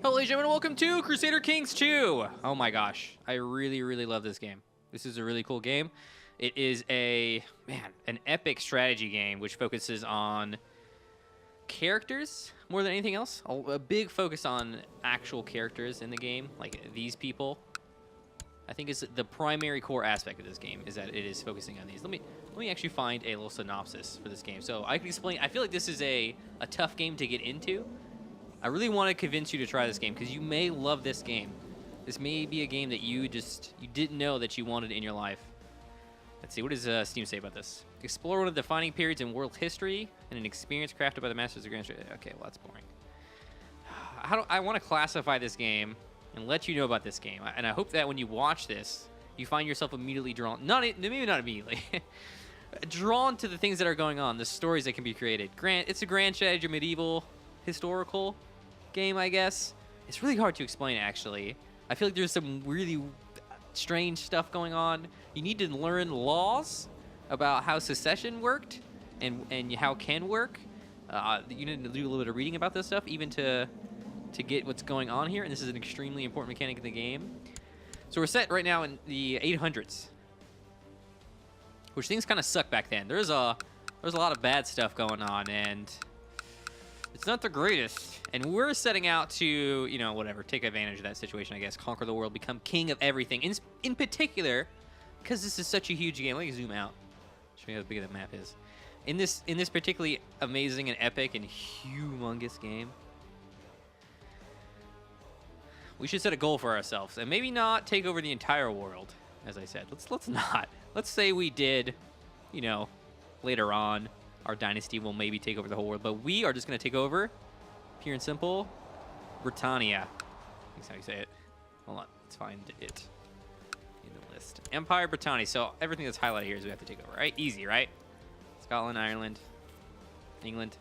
Hello, ladies and gentlemen, welcome to Crusader Kings 2. Oh my gosh, I really, really love this game. This is a really cool game. It is an epic strategy game which focuses on characters more than anything else. A big focus on actual characters in the game, like these people. I think is the primary core aspect of this game is that it is focusing on these. Let me actually find a little synopsis for this game so I can explain. I feel like this is a tough game to get into. I really want to convince you to try this game because you may love this game. This may be a game that you didn't know that you wanted in your life. Let's see, what does Steam say about this? Explore one of the defining periods in world history and an experience crafted by the masters of Grand. Okay, well that's boring. I want to classify this game and let you know about this game, and I hope that when you watch this, you find yourself immediately drawn. Maybe not immediately. Drawn to the things that are going on, the stories that can be created. It's a grand strategy, medieval, historical game, I guess. It's really hard to explain, actually. I feel like there's some really strange stuff going on. You need to learn laws about how secession worked and how can work. You need to do a little bit of reading about this stuff, even to get what's going on here. And this is an extremely important mechanic in the game. So we're set right now in the 800s, which things kind of suck back then. There's a lot of bad stuff going on, and it's not the greatest. And we're setting out to, you know, whatever, take advantage of that situation, I guess. Conquer the world, become king of everything. In particular, because this is such a huge game. Let me zoom out, show you how big the map is. In this particularly amazing and epic and humongous game, we should set a goal for ourselves and maybe not take over the entire world. As I said, let's not. Let's say we did, you know, later on, our dynasty will maybe take over the whole world, but we are just going to take over, pure and simple, Britannia. That's how you say it. Hold on, let's find it in the list. Empire Britannia. So everything that's highlighted here is we have to take over, right? Easy, right? Scotland, Ireland, England.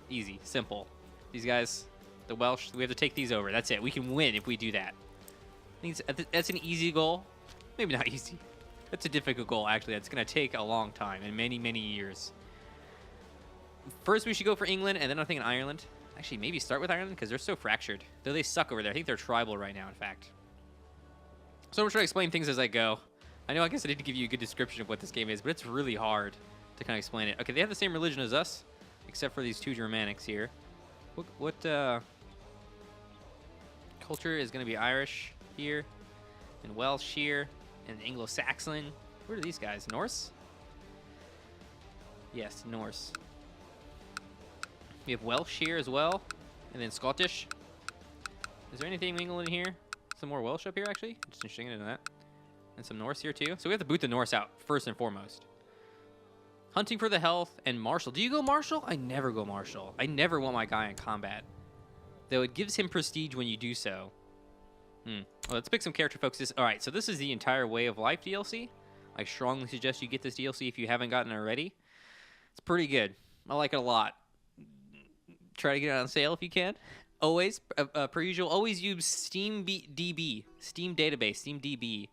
Easy, simple. These guys, the Welsh, we have to take these over. That's it. We can win if we do that. I think that's an easy goal. Maybe not easy. That's a difficult goal, actually. That's going to take a long time and many, many years. First, we should go for England, and then I'm thinking Ireland. Actually, maybe start with Ireland, because they're so fractured. Though they suck over there. I think they're tribal right now, in fact. So I'm going to try to explain things as I go. I know I guess I didn't give you a good description of what this game is, but it's really hard to kind of explain it. Okay, they have the same religion as us, except for these two Germanics here. What culture is going to be Irish here, and Welsh here, and Anglo-Saxon? Where are these guys? Norse? Yes, Norse. We have Welsh here as well, and then Scottish. Is there anything England in here? Some more Welsh up here, actually. Just interesting into that. And some Norse here, too. So we have to boot the Norse out, first and foremost. Hunting for the health and martial. Do you go martial? I never go martial. I never want my guy in combat. Though it gives him prestige when you do so. Well, let's pick some character focuses. All right, so this is the entire Way of Life DLC. I strongly suggest you get this DLC if you haven't gotten it already. It's pretty good. I like it a lot. Try to get it on sale if you can. Always, per usual, always use SteamDB, Steam Database, SteamDB.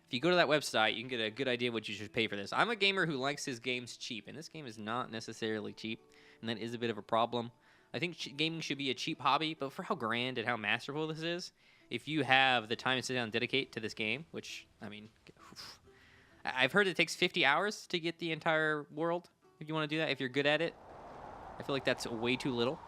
If you go to that website, you can get a good idea what you should pay for this. I'm a gamer who likes his games cheap, and this game is not necessarily cheap, and that is a bit of a problem. I think gaming should be a cheap hobby, but for how grand and how masterful this is, if you have the time to sit down and dedicate to this game, which, I mean, I've heard it takes 50 hours to get the entire world, if you want to do that, if you're good at it. I feel like that's way too little.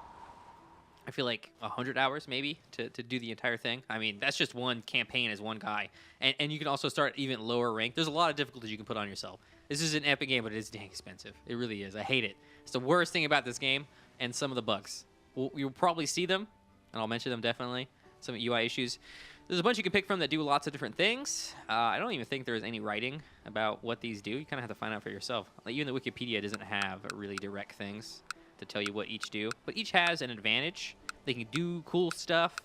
I feel like 100 hours maybe to do the entire thing. I mean, that's just one campaign as one guy. And you can also start even lower rank. There's a lot of difficulties you can put on yourself. This is an epic game, but it is dang expensive. It really is. I hate it. It's the worst thing about this game and some of the bugs. You'll probably see them, and I'll mention them definitely. Some UI issues. There's a bunch you can pick from that do lots of different things. I don't even think there's any writing about what these do. You kind of have to find out for yourself. Like, even the Wikipedia doesn't have really direct things to tell you what each do, but each has an advantage. They can do cool stuff.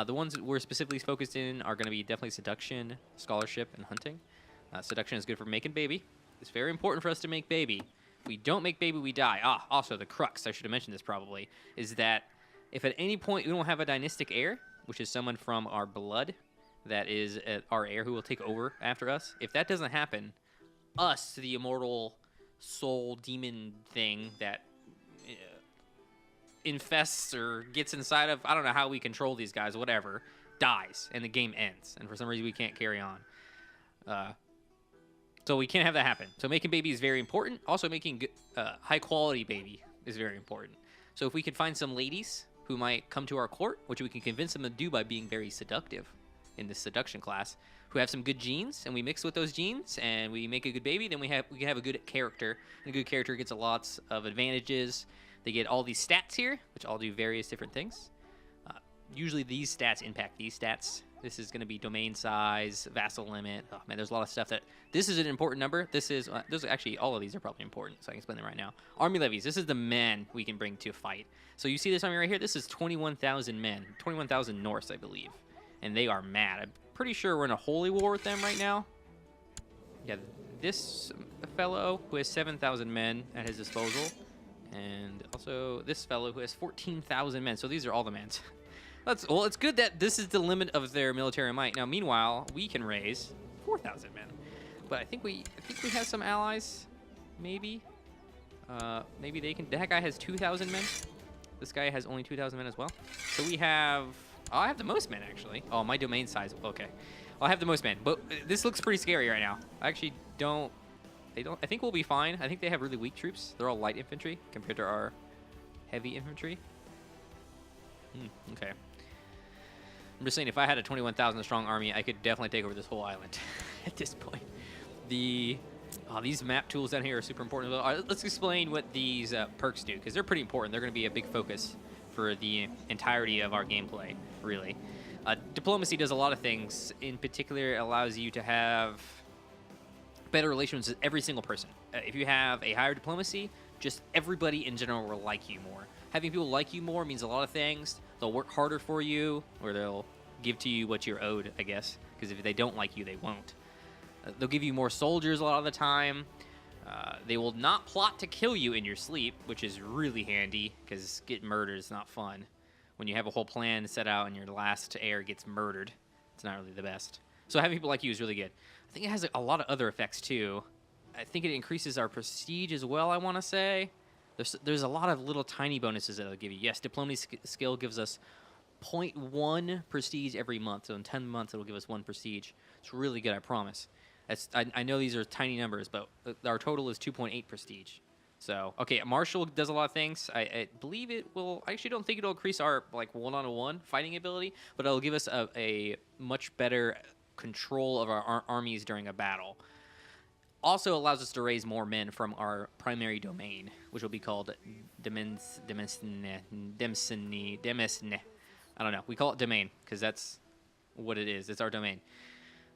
The ones that we're specifically focused in are going to be definitely seduction, scholarship, and hunting. Seduction is good for making baby. It's very important for us to make baby. If we don't make baby, we die. Also, the crux, I should have mentioned this probably, is that if at any point we don't have a dynastic heir, which is someone from our blood that is our heir who will take over after us, if that doesn't happen, us, the immortal soul demon thing that infests or gets inside of, I don't know how we control these guys, whatever, dies, and the game ends. And for some reason, we can't carry on. So we can't have that happen. So making baby is very important. Also, making high-quality baby is very important. So if we could find some ladies who might come to our court, which we can convince them to do by being very seductive in this seduction class, who have some good genes, and we mix with those genes, and we make a good baby, then we can have a good character. And a good character gets lots of advantages. They get all these stats here, which all do various different things. Usually these stats impact these stats. This is going to be domain size, vassal limit. Oh, man, there's a lot of stuff that... This is an important number. This is... Those actually, all of these are probably important, so I can explain them right now. Army levies. This is the men we can bring to fight. So you see this army right here? This is 21,000 men. 21,000 Norse, I believe. And they are mad. I'm pretty sure we're in a holy war with them right now. Yeah, this fellow who has 7,000 men at his disposal. And also this fellow who has 14,000 men. So these are all the men. Well, it's good that this is the limit of their military might. Now, meanwhile, we can raise 4,000 men. But I think we have some allies, maybe. Maybe they can... That guy has 2,000 men. This guy has only 2,000 men as well. So we have... Oh, I have the most men, actually. Oh, my domain size. Okay. Well, I have the most men. But this looks pretty scary right now. I actually don't... I think we'll be fine. I think they have really weak troops. They're all light infantry compared to our heavy infantry. Okay. I'm just saying, if I had a 21,000 strong army, I could definitely take over this whole island at this point. These map tools down here are super important. Let's explain what these perks do, because they're pretty important. They're going to be a big focus for the entirety of our gameplay, really. Diplomacy does a lot of things. In particular, it allows you to have better relations with every single person. If you have a higher diplomacy, just everybody in general will like you more. Having people like you more means a lot of things. They'll work harder for you, or they'll give to you what you're owed, I guess, because if they don't like you, they won't. They'll give you more soldiers a lot of the time. They will not plot to kill you in your sleep, which is really handy, because getting murdered is not fun. When you have a whole plan set out and your last heir gets murdered, it's not really the best. So having people like you is really good. I think it has a lot of other effects, too. I think it increases our prestige as well, I want to say. There's a lot of little tiny bonuses that it'll give you. Yes, diplomacy skill gives us 0.1 prestige every month. So in 10 months, it'll give us 1 prestige. It's really good, I promise. I know these are tiny numbers, but our total is 2.8 prestige. So, okay, Marshal does a lot of things. I believe it will... I actually don't think it'll increase our, like, one-on-one fighting ability, but it'll give us a much better control of our armies during a battle. Also allows us to raise more men from our primary domain, which will be called Demesne. I don't know. We call it domain because that's what it is. It's our domain.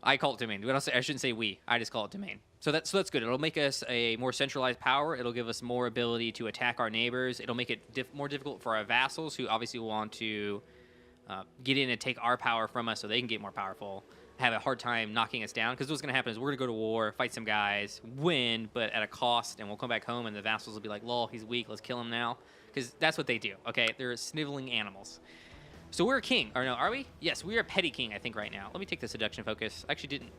I call it domain. I shouldn't say we. I just call it domain. So that's good. It'll make us a more centralized power. It'll give us more ability to attack our neighbors. It'll make it more difficult for our vassals, who obviously want to get in and take our power from us so they can get more powerful. Have a hard time knocking us down, because what's going to happen is we're going to go to war, fight some guys, win, but at a cost, and we'll come back home and the vassals will be like, lol, he's weak, let's kill him now, because that's what they do, okay? They're sniveling animals. So we're a king, or no, are we? Yes, we're a petty king, I think, right now. Let me take the seduction focus. I actually didn't.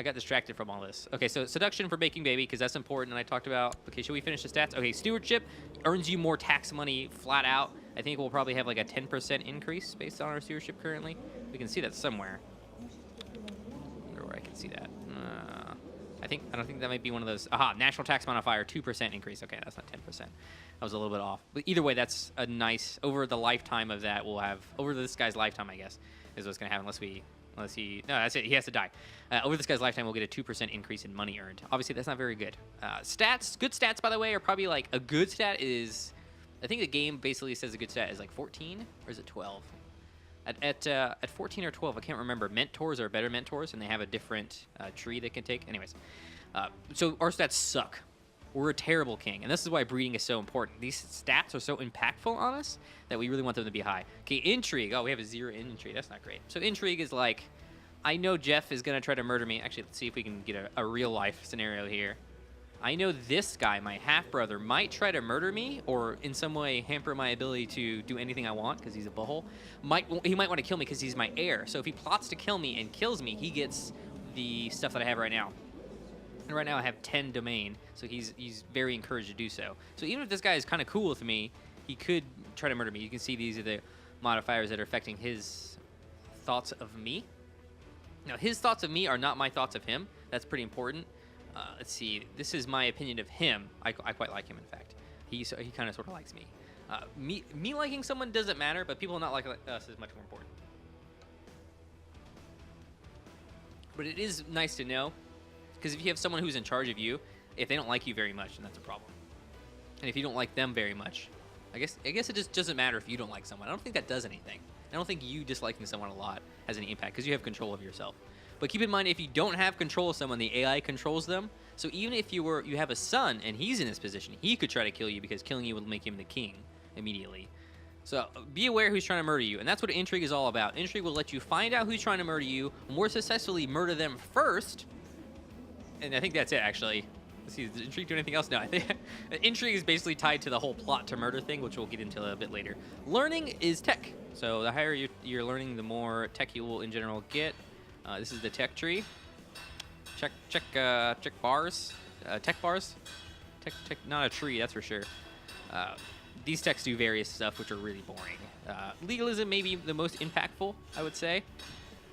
I got distracted from all this. Okay, so seduction for making baby, because that's important, and I talked about... Okay, should we finish the stats? Okay, stewardship earns you more tax money flat out. I think we'll probably have like a 10% increase based on our stewardship currently. We can see that somewhere. I can see that. I don't think that might be one of those. Aha, national tax modifier, 2% increase. Okay, that's not 10%. That was a little bit off. But either way, that's a nice, over the lifetime of that, we'll have, over this guy's lifetime, I guess, is what's going to happen unless he, no, that's it, he has to die. Over this guy's lifetime, we'll get a 2% increase in money earned. Obviously, that's not very good. Stats, good stats, by the way, are probably like, a good stat is, I think the game basically says a good stat is like 14, or is it 12? At 14 or 12, I can't remember. Mentors are better mentors, and they have a different tree they can take. Anyways, so our stats suck. We're a terrible king, and this is why breeding is so important. These stats are so impactful on us that we really want them to be high. Okay, intrigue. Oh, we have a 0 in intrigue. That's not great. So intrigue is like, I know Jeff is going to try to murder me. Actually, let's see if we can get a real-life scenario here. I know this guy, my half-brother, might try to murder me or in some way hamper my ability to do anything I want because he's a butthole. He might want to kill me because he's my heir. So if he plots to kill me and kills me, he gets the stuff that I have right now. And right now I have 10 domain, so he's very encouraged to do so. So even if this guy is kind of cool with me, he could try to murder me. You can see these are the modifiers that are affecting his thoughts of me. Now, his thoughts of me are not my thoughts of him. That's pretty important. Let's see. This is my opinion of him. I quite like him, in fact. He kind of sort of likes me. Me liking someone doesn't matter, but people not liking us is much more important. But it is nice to know, because if you have someone who's in charge of you, if they don't like you very much, then that's a problem. And if you don't like them very much, I guess it just doesn't matter if you don't like someone. I don't think that does anything. I don't think you disliking someone a lot has any impact, because you have control of yourself. But keep in mind, if you don't have control of someone, the AI controls them. So even if you have a son and he's in his position, he could try to kill you, because killing you would make him the king immediately. So be aware who's trying to murder you, and that's what intrigue is all about. Intrigue will let you find out who's trying to murder you, more successfully murder them first, and I think that's it, actually. Let's see, does intrigue do anything else? No, I think intrigue is basically tied to the whole plot to murder thing, which we'll get into a bit later. Learning is tech. So the higher you're learning, the more tech you will in general get. This is the tech tree. Check bars. Tech bars. Tech, not a tree, that's for sure. These techs do various stuff, which are really boring. Legalism may be the most impactful, I would say.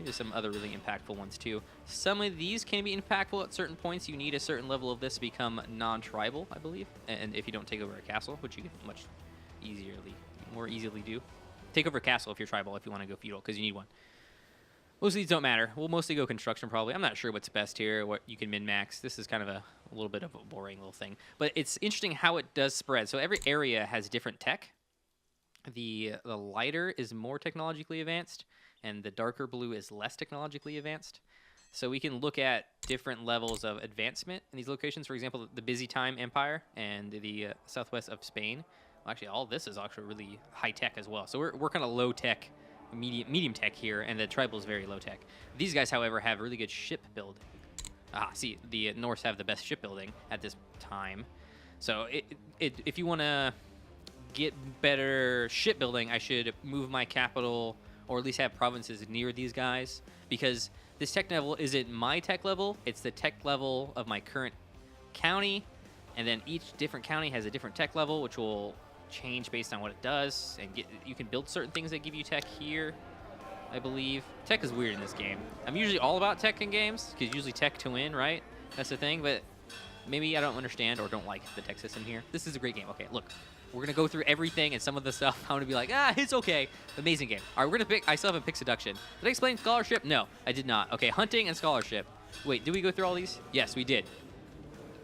There's some other really impactful ones too. Some of these can be impactful at certain points. You need a certain level of this to become non-tribal, I believe. And if you don't take over a castle, which you can more easily do. Take over a castle if you're tribal, if you want to go feudal, because you need one. Most of these don't matter. We'll mostly go construction probably. I'm not sure what's best here, what you can min-max. This is kind of a little bit of a boring little thing. But it's interesting how it does spread. So every area has different tech. The lighter is more technologically advanced, and the darker blue is less technologically advanced. So we can look at different levels of advancement in these locations. For example, the Busy Time Empire and the southwest of Spain. Well, actually, all this is actually really high tech as well. So we're kind of low tech, medium tech here, and the tribal is very low tech. These guys, however, have really good shipbuilding. See, the Norse have the best shipbuilding at this time. So if you want to get better shipbuilding, I should move my capital, or at least have provinces near these guys, because this tech level isn't my tech level, it's the tech level of my current county, and then each different county has a different tech level, which will change based on what it does, and you can build certain things that give you tech here, I believe. Tech is weird in this game. I'm usually all about tech in games, because usually tech to win, right? That's the thing, but maybe I don't understand or don't like the tech system here. This is a great game. Okay, look. We're going to go through everything, and some of the stuff I'm going to be like, it's okay. Amazing game. All right, we're going to pick, I still haven't picked seduction. Did I explain scholarship? No, I did not. Okay, hunting and scholarship. Wait, did we go through all these? Yes, we did.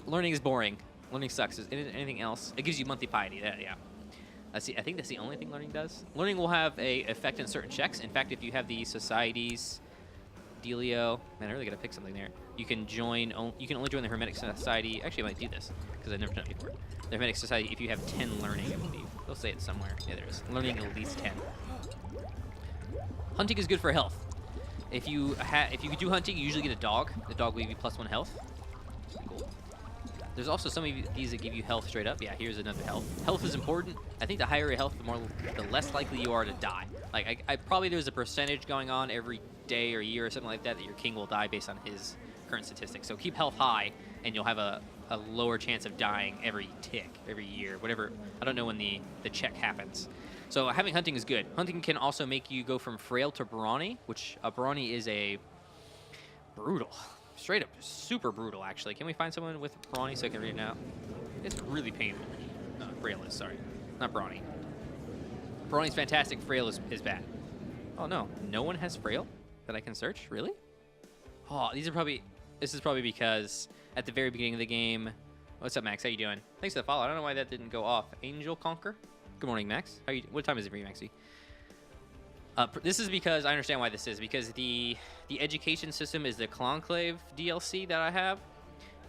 Learning is boring. Learning sucks. Is anything else? It gives you monthly piety. Yeah. I think that's the only thing learning does. Learning will have a effect in certain checks. In fact, if you have the societies, Delio, man, I really got to pick something there. You can only join the Hermetic Society. Actually, I might do this, because I've never done it before. The Hermetic Society, if you have 10 learning, I believe. They'll say it somewhere. Yeah, there is. Learning at least 10. Hunting is good for health. If you do hunting, you usually get a dog. The dog will give you +1 health. Cool. There's also some of these that give you health straight up. Yeah, here's another health. Health is important. I think the higher your health, the less likely you are to die. Like, I probably there's a percentage going on every day or year or something like that your king will die based on his current statistics. So keep health high, and you'll have a lower chance of dying every tick, every year, whatever. I don't know when the check happens. So having hunting is good. Hunting can also make you go from frail to brawny, which a brawny is a brutal. Straight up super brutal, actually. Can we find someone with brawny so I can read it now? It's really painful. No, frail is, sorry. Not brawny. Brawny's fantastic. Frail is bad. Oh, no. No one has frail that I can search? Really? Oh, this is probably because at the very beginning of the game. What's up, Max? How you doing? Thanks for the follow. I don't know why that didn't go off. Angel Conquer. Good morning, Max. What time is it for you, Maxie? This is because I understand why this is, because the education system is the Conclave DLC that I have,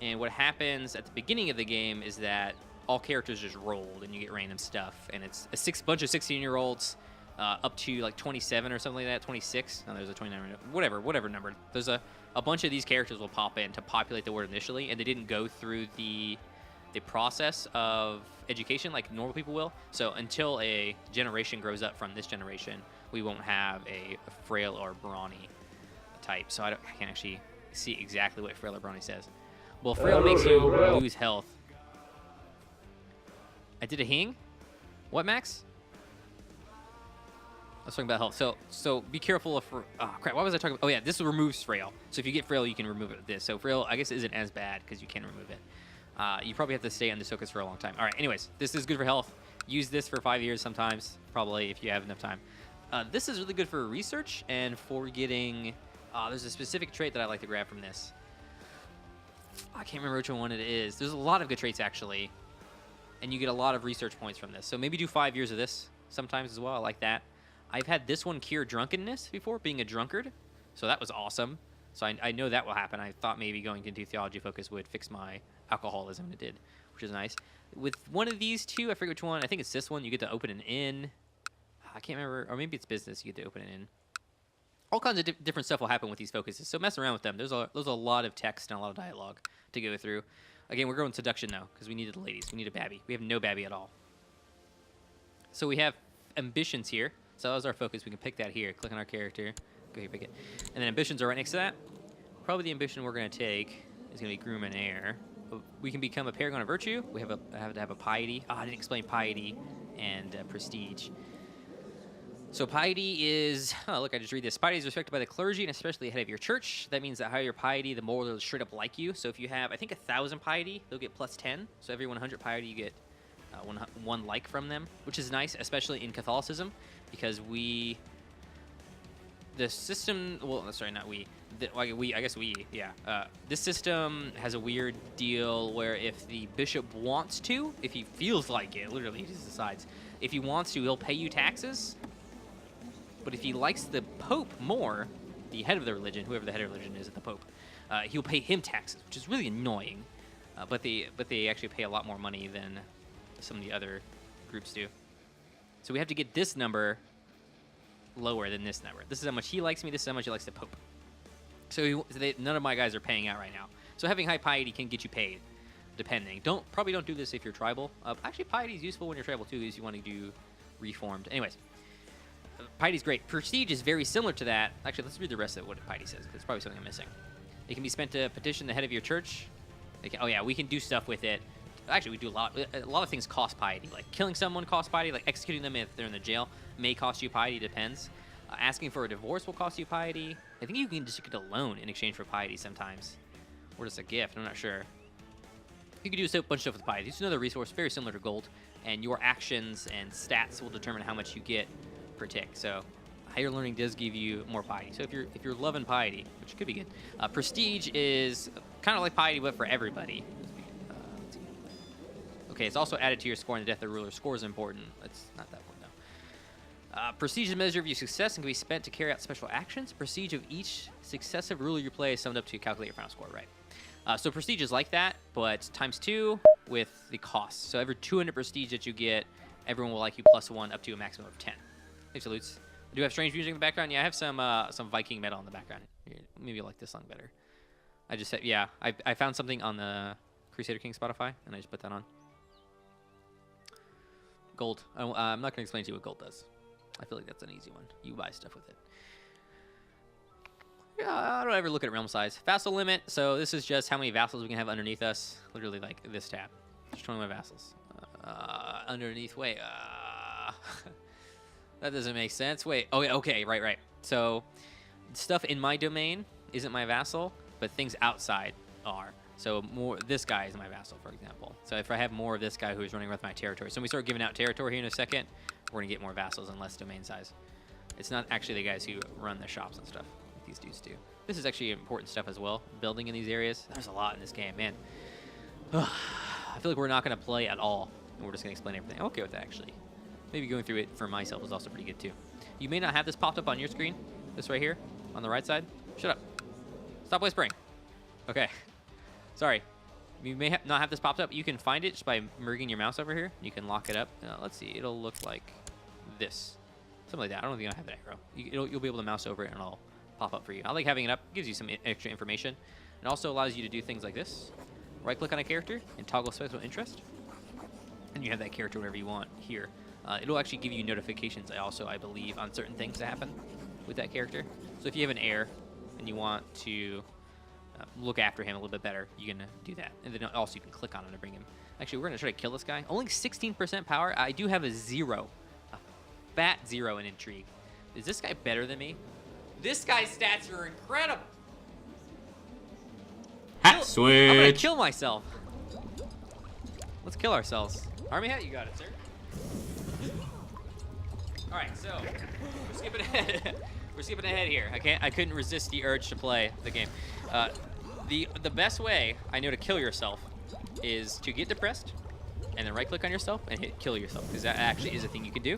and what happens at the beginning of the game is that all characters just rolled and you get random stuff, and it's a bunch of 16-year-olds up to like 27 or something like that, 26. No, there's a 29, whatever number. There's a bunch of these characters will pop in to populate the world initially, and they didn't go through the process of education like normal people will. So until a generation grows up from this generation, we won't have a frail or brawny type. So I can't actually see exactly what frail or brawny says. Well, frail makes you lose health. I did a hing? What, Max? was talking about health. So be careful of... Oh, crap. Why was I talking about... Oh, yeah. This removes frail. So if you get frail, you can remove it with this. So frail, I guess, isn't as bad because you can remove it. You probably have to stay on this focus for a long time. All right. Anyways, this is good for health. Use this for 5 years sometimes, probably, if you have enough time. This is really good for research and for getting... there's a specific trait that I like to grab from this. I can't remember which one it is. There's a lot of good traits, actually. And you get a lot of research points from this. So maybe do 5 years of this sometimes as well. I like that. I've had this one cure drunkenness before, being a drunkard. So that was awesome. So I know that will happen. I thought maybe going into theology focus would fix my alcoholism, and it did, which is nice. With one of these two, I forget which one. I think it's this one. You get to open an inn. I can't remember. Or maybe it's business. You get to open an inn. All kinds of different stuff will happen with these focuses. So mess around with them. There's a lot of text and a lot of dialogue to go through. Again, we're going seduction now because we needed the ladies. We need a babby. We have no babby at all. So we have ambitions here. So that was our focus. We can pick that here. Click on our character. Go here, pick it. And then ambitions are right next to that. Probably the ambition we're going to take is going to be groom and heir. We can become a paragon of virtue. We have to have a piety. I didn't explain piety and prestige. So piety is, look, I just read this. Piety is respected by the clergy and especially the head of your church. That means the higher your piety, the more they'll straight up like you. So if you have, I think, 1,000 piety, they'll get plus 10. So every 100 piety, you get one like from them, which is nice, especially in Catholicism, because the system, well, sorry, not we. I guess we, yeah. This system has a weird deal where if the bishop wants to, if he feels like it, literally he just decides, if he wants to, he'll pay you taxes. But if he likes the Pope more, the head of the religion, whoever the head of the religion is at the Pope, he'll pay him taxes, which is really annoying. But they actually pay a lot more money than some of the other groups do. So we have to get this number lower than this number. This is how much he likes me. This is how much he likes the Pope. So none of my guys are paying out right now. So having high piety can get you paid, depending. Probably don't do this if you're tribal. Actually, piety is useful when you're tribal too, if you want to do reformed. Anyways. Piety is great. Prestige is very similar to that. Actually, let's read the rest of what piety says, because it's probably something I'm missing. It can be spent to petition the head of your church. Oh, yeah, we can do stuff with it. Actually, we do a lot. A lot of things cost piety. Like killing someone costs piety. Like executing them if they're in the jail may cost you piety. Depends. Asking for a divorce will cost you piety. I think you can just get a loan in exchange for piety sometimes. Or just a gift. I'm not sure. You can do a bunch of stuff with piety. It's another resource very similar to gold. And your actions and stats will determine how much you get per tick. So higher learning does give you more piety. So if you're loving piety, which could be good, prestige is kind of like piety but for everybody. Okay, it's also added to your score in the death of the ruler. Score is important. That's not that one though. Prestige is a measure of your success and can be spent to carry out special actions. Prestige of each successive ruler you play is summed up to calculate your final score. Right. So prestige is like that, but times 2 with the cost. So every 200 prestige that you get, everyone will like you +1 up to a maximum of 10. Thanks, salutes. I do have strange music in the background. Yeah, I have some Viking metal in the background. Maybe you like this song better. I just said, yeah, I found something on the Crusader King Spotify, and I just put that on. Gold. I'm not going to explain to you what gold does. I feel like that's an easy one. You buy stuff with it. Yeah, I don't ever look at realm size. Vassal limit. So this is just how many vassals we can have underneath us. Literally like this tab. Just 21 vassals. Underneath, wait. That doesn't make sense. Wait. Oh, yeah, okay. Right. So stuff in my domain isn't my vassal, but things outside are. So this guy is my vassal, for example. So if I have more of this guy who's running with my territory. So when we start giving out territory here in a second, we're going to get more vassals and less domain size. It's not actually the guys who run the shops and stuff like these dudes do. This is actually important stuff as well. Building in these areas. There's a lot in this game, man. I feel like we're not going to play at all. And we're just going to explain everything. I'm okay with that, actually. Maybe going through it for myself is also pretty good, too. You may not have this popped up on your screen. This right here on the right side. Shut up. Stop whispering. Okay. Sorry. You may not have this popped up. You can find it just by merging your mouse over here. You can lock it up. Let's see. It'll look like this. Something like that. I don't think I have that arrow. You'll be able to mouse over it and it'll pop up for you. I like having it up. It gives you some extra information. It also allows you to do things like this. Right-click on a character and toggle special interest. And you have that character whenever you want here. It'll actually give you notifications I believe, on certain things that happen with that character. So if you have an heir and you want to look after him a little bit better, you can do that. And then also you can click on him to bring him. Actually, we're going to try to kill this guy. Only 16% power. I do have a 0. A fat 0 in intrigue. Is this guy better than me? This guy's stats are incredible. Hat switch. I'm gonna kill myself. Let's kill ourselves. Army hat, you got it, sir. All right, so we're skipping ahead. We're skipping ahead here. I couldn't resist the urge to play the game. The best way I know to kill yourself is to get depressed and then right-click on yourself and hit kill yourself, because that actually is a thing you can do.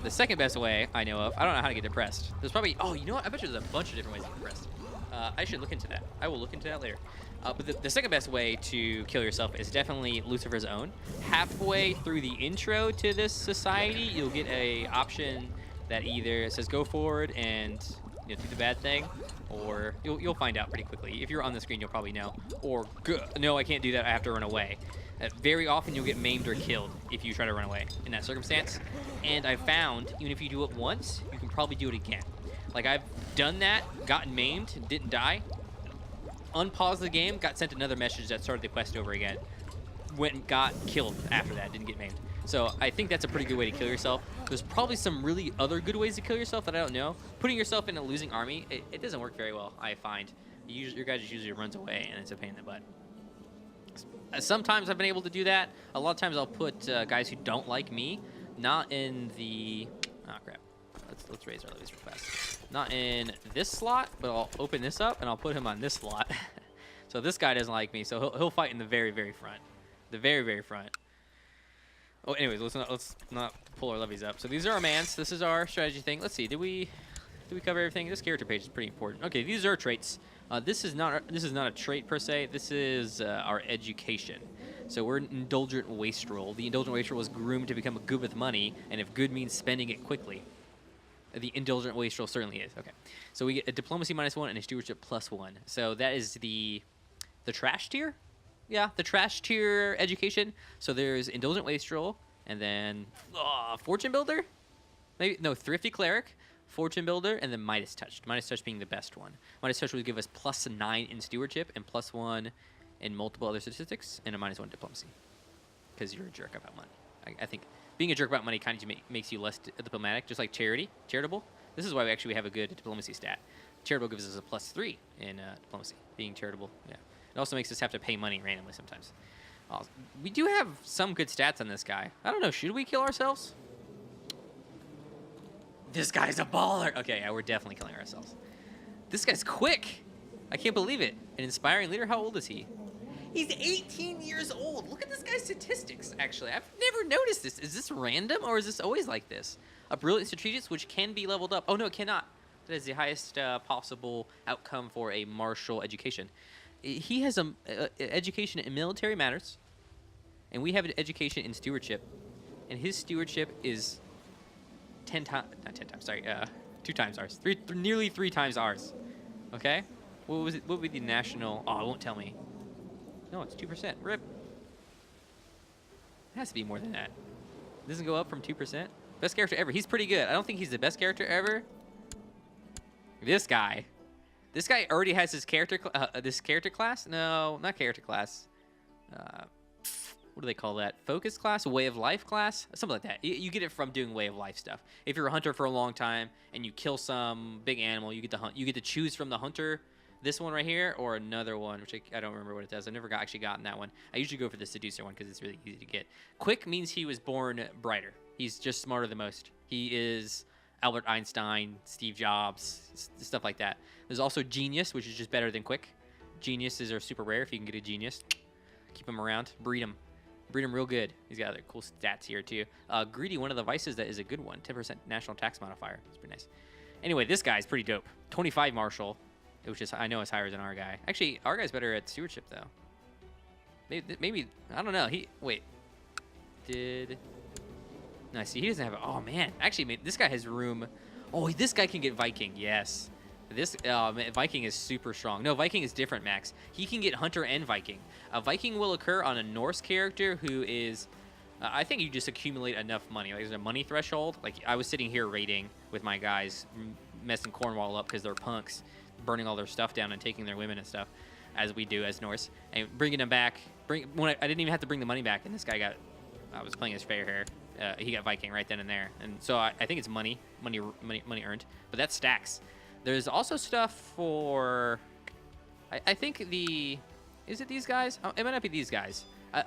The second best way I know of, I don't know how to get depressed. There's probably, oh, you know what? I bet you there's a bunch of different ways to get depressed. I should look into that. I will look into that later. But the second best way to kill yourself is definitely Lucifer's Own. Halfway through the intro to this society, you'll get a option that either says go forward and do the bad thing, or you'll find out pretty quickly. If you're on the screen, you'll probably know. Or no, I can't do that. I have to run away. Very often you'll get maimed or killed if you try to run away in that circumstance. And I found even if you do it once, you can probably do it again. Like I've done that, gotten maimed, didn't die, unpaused the game, got sent another message that started the quest over again, went and got killed after that, didn't get maimed. So I think that's a pretty good way to kill yourself. There's probably some really other good ways to kill yourself that I don't know. Putting yourself in a losing army, it doesn't work very well, I find. Your guy just usually runs away and it's a pain in the butt. Sometimes I've been able to do that. A lot of times I'll put guys who don't like me, not in the... Oh, crap. Let's raise our levies real fast. Not in this slot, but I'll open this up and I'll put him on this slot. So this guy doesn't like me, so he'll fight in the very, very front. The very, very front. Oh, anyways, let's not pull our levies up. So these are our mans. This is our strategy thing. Let's see. Did we cover everything? This character page is pretty important. Okay, these are traits. This is not a trait per se. This is our education. So we're an indulgent wastrel. The indulgent wastrel was groomed to become good with money, and if good means spending it quickly, the indulgent wastrel certainly is. Okay, so we get a diplomacy -1 and a stewardship +1. So that is the trash tier. Yeah, the trash tier education. So there's indulgent wastrel, and then fortune builder. Maybe no, thrifty cleric, fortune builder, and then Midas touch. Midas touch being the best one. Midas touch would give us +9 in stewardship and +1 in multiple other statistics, and a -1 diplomacy. Because you're a jerk about money. I think being a jerk about money kind of makes you less diplomatic, just like charitable. This is why we have a good diplomacy stat. Charitable gives us a +3 in diplomacy. Being charitable, yeah. It also makes us have to pay money randomly sometimes. We do have some good stats on this guy. I don't know. Should we kill ourselves? This guy's a baller. Okay, yeah, we're definitely killing ourselves. This guy's quick. I can't believe it. An inspiring leader. How old is he? He's 18 years old. Look at this guy's statistics, actually. I've never noticed this. Is this random, or is this always like this? A brilliant strategist, which can be leveled up. Oh, no, it cannot. That is the highest possible outcome for a martial education. He has a education in military matters, and we have an education in stewardship, and his stewardship is 2 times ours, nearly 3 times ours. Okay, what was it? What would be the national? Oh, it won't tell me. No, it's 2%. Rip. It has to be more than that. It doesn't go up from 2%. Best character ever. He's pretty good. I don't think he's the best character ever. This guy. This guy already has his character class? No, not character class. What do they call that? Focus class? Way of life class? Something like that. You get it from doing way of life stuff. If you're a hunter for a long time and you kill some big animal, you get to hunt. You get to choose from the hunter this one right here or another one, which I don't remember what it does. I've never actually gotten that one. I usually go for the seducer one because it's really easy to get. Quick means he was born brighter. He's just smarter than most. He is Albert Einstein, Steve Jobs, stuff like that. There's also genius, which is just better than quick. Geniuses are super rare. If you can get a genius, keep him around. Breed him real good. He's got other cool stats here too. Greedy, one of the vices that is a good one. 10% national tax modifier. It's pretty nice. Anyway, this guy's pretty dope. 25 martial, which is I know is higher than our guy. Actually, our guy's better at stewardship though. Maybe I don't know. No, I see. He doesn't have. Oh man, actually, this guy has room. Oh, this guy can get Viking. Yes, this Viking is super strong. No, Viking is different, Max. He can get Hunter and Viking. Viking will occur on a Norse character who is. I think you just accumulate enough money. Like there's a money threshold. Like I was sitting here raiding with my guys, messing Cornwall up because they're punks, burning all their stuff down and taking their women and stuff, as we do as Norse, and bringing them back. I didn't even have to bring the money back, and this guy got. I was playing as fair hair. he got Viking right then and there. And so I think it's money earned. But that stacks. There's also stuff for, I think is it these guys? Oh, it might not be these guys.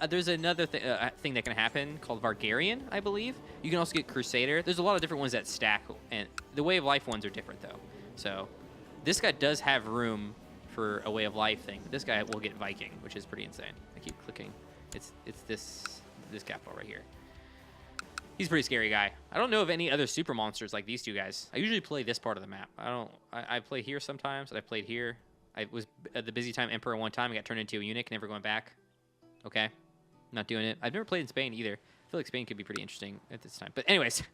There's another thing that can happen called Vargarian, I believe. You can also get Crusader. There's a lot of different ones that stack, and the Way of Life ones are different, though. So this guy does have room for a Way of Life thing. But this guy will get Viking, which is pretty insane. I keep clicking. It's this capital right here. He's a pretty scary guy. I don't know of any other super monsters like these two guys. I usually play this part of the map. I play here sometimes, and I played here. I was at the Busy Time Emperor one time. I got turned into a eunuch, never going back. Okay, not doing it. I've never played in Spain either. I feel like Spain could be pretty interesting at this time. But anyways,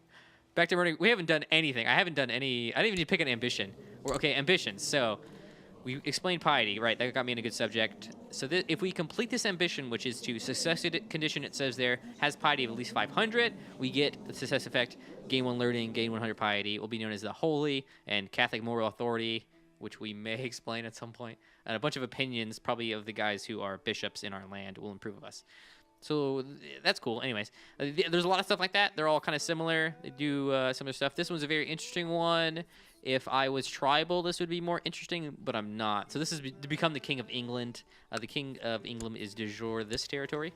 back to murdering. We haven't done anything. I haven't done any. I didn't even need to pick an ambition. Okay, ambitions. So we explained piety, right? That got me in a good subject. So if we complete this ambition, which is to success condition, it says there, has piety of at least 500, we get the success effect, gain 1 learning, gain 100 piety. It will be known as the Holy and Catholic Moral Authority, which we may explain at some point. And a bunch of opinions, probably of the guys who are bishops in our land, will improve of us. So that's cool. Anyways, there's a lot of stuff like that. They're all kind of similar. They do similar stuff. This one's a very interesting one. If I was tribal, this would be more interesting, but I'm not. So this is to become the King of England. The King of England is de jure this territory.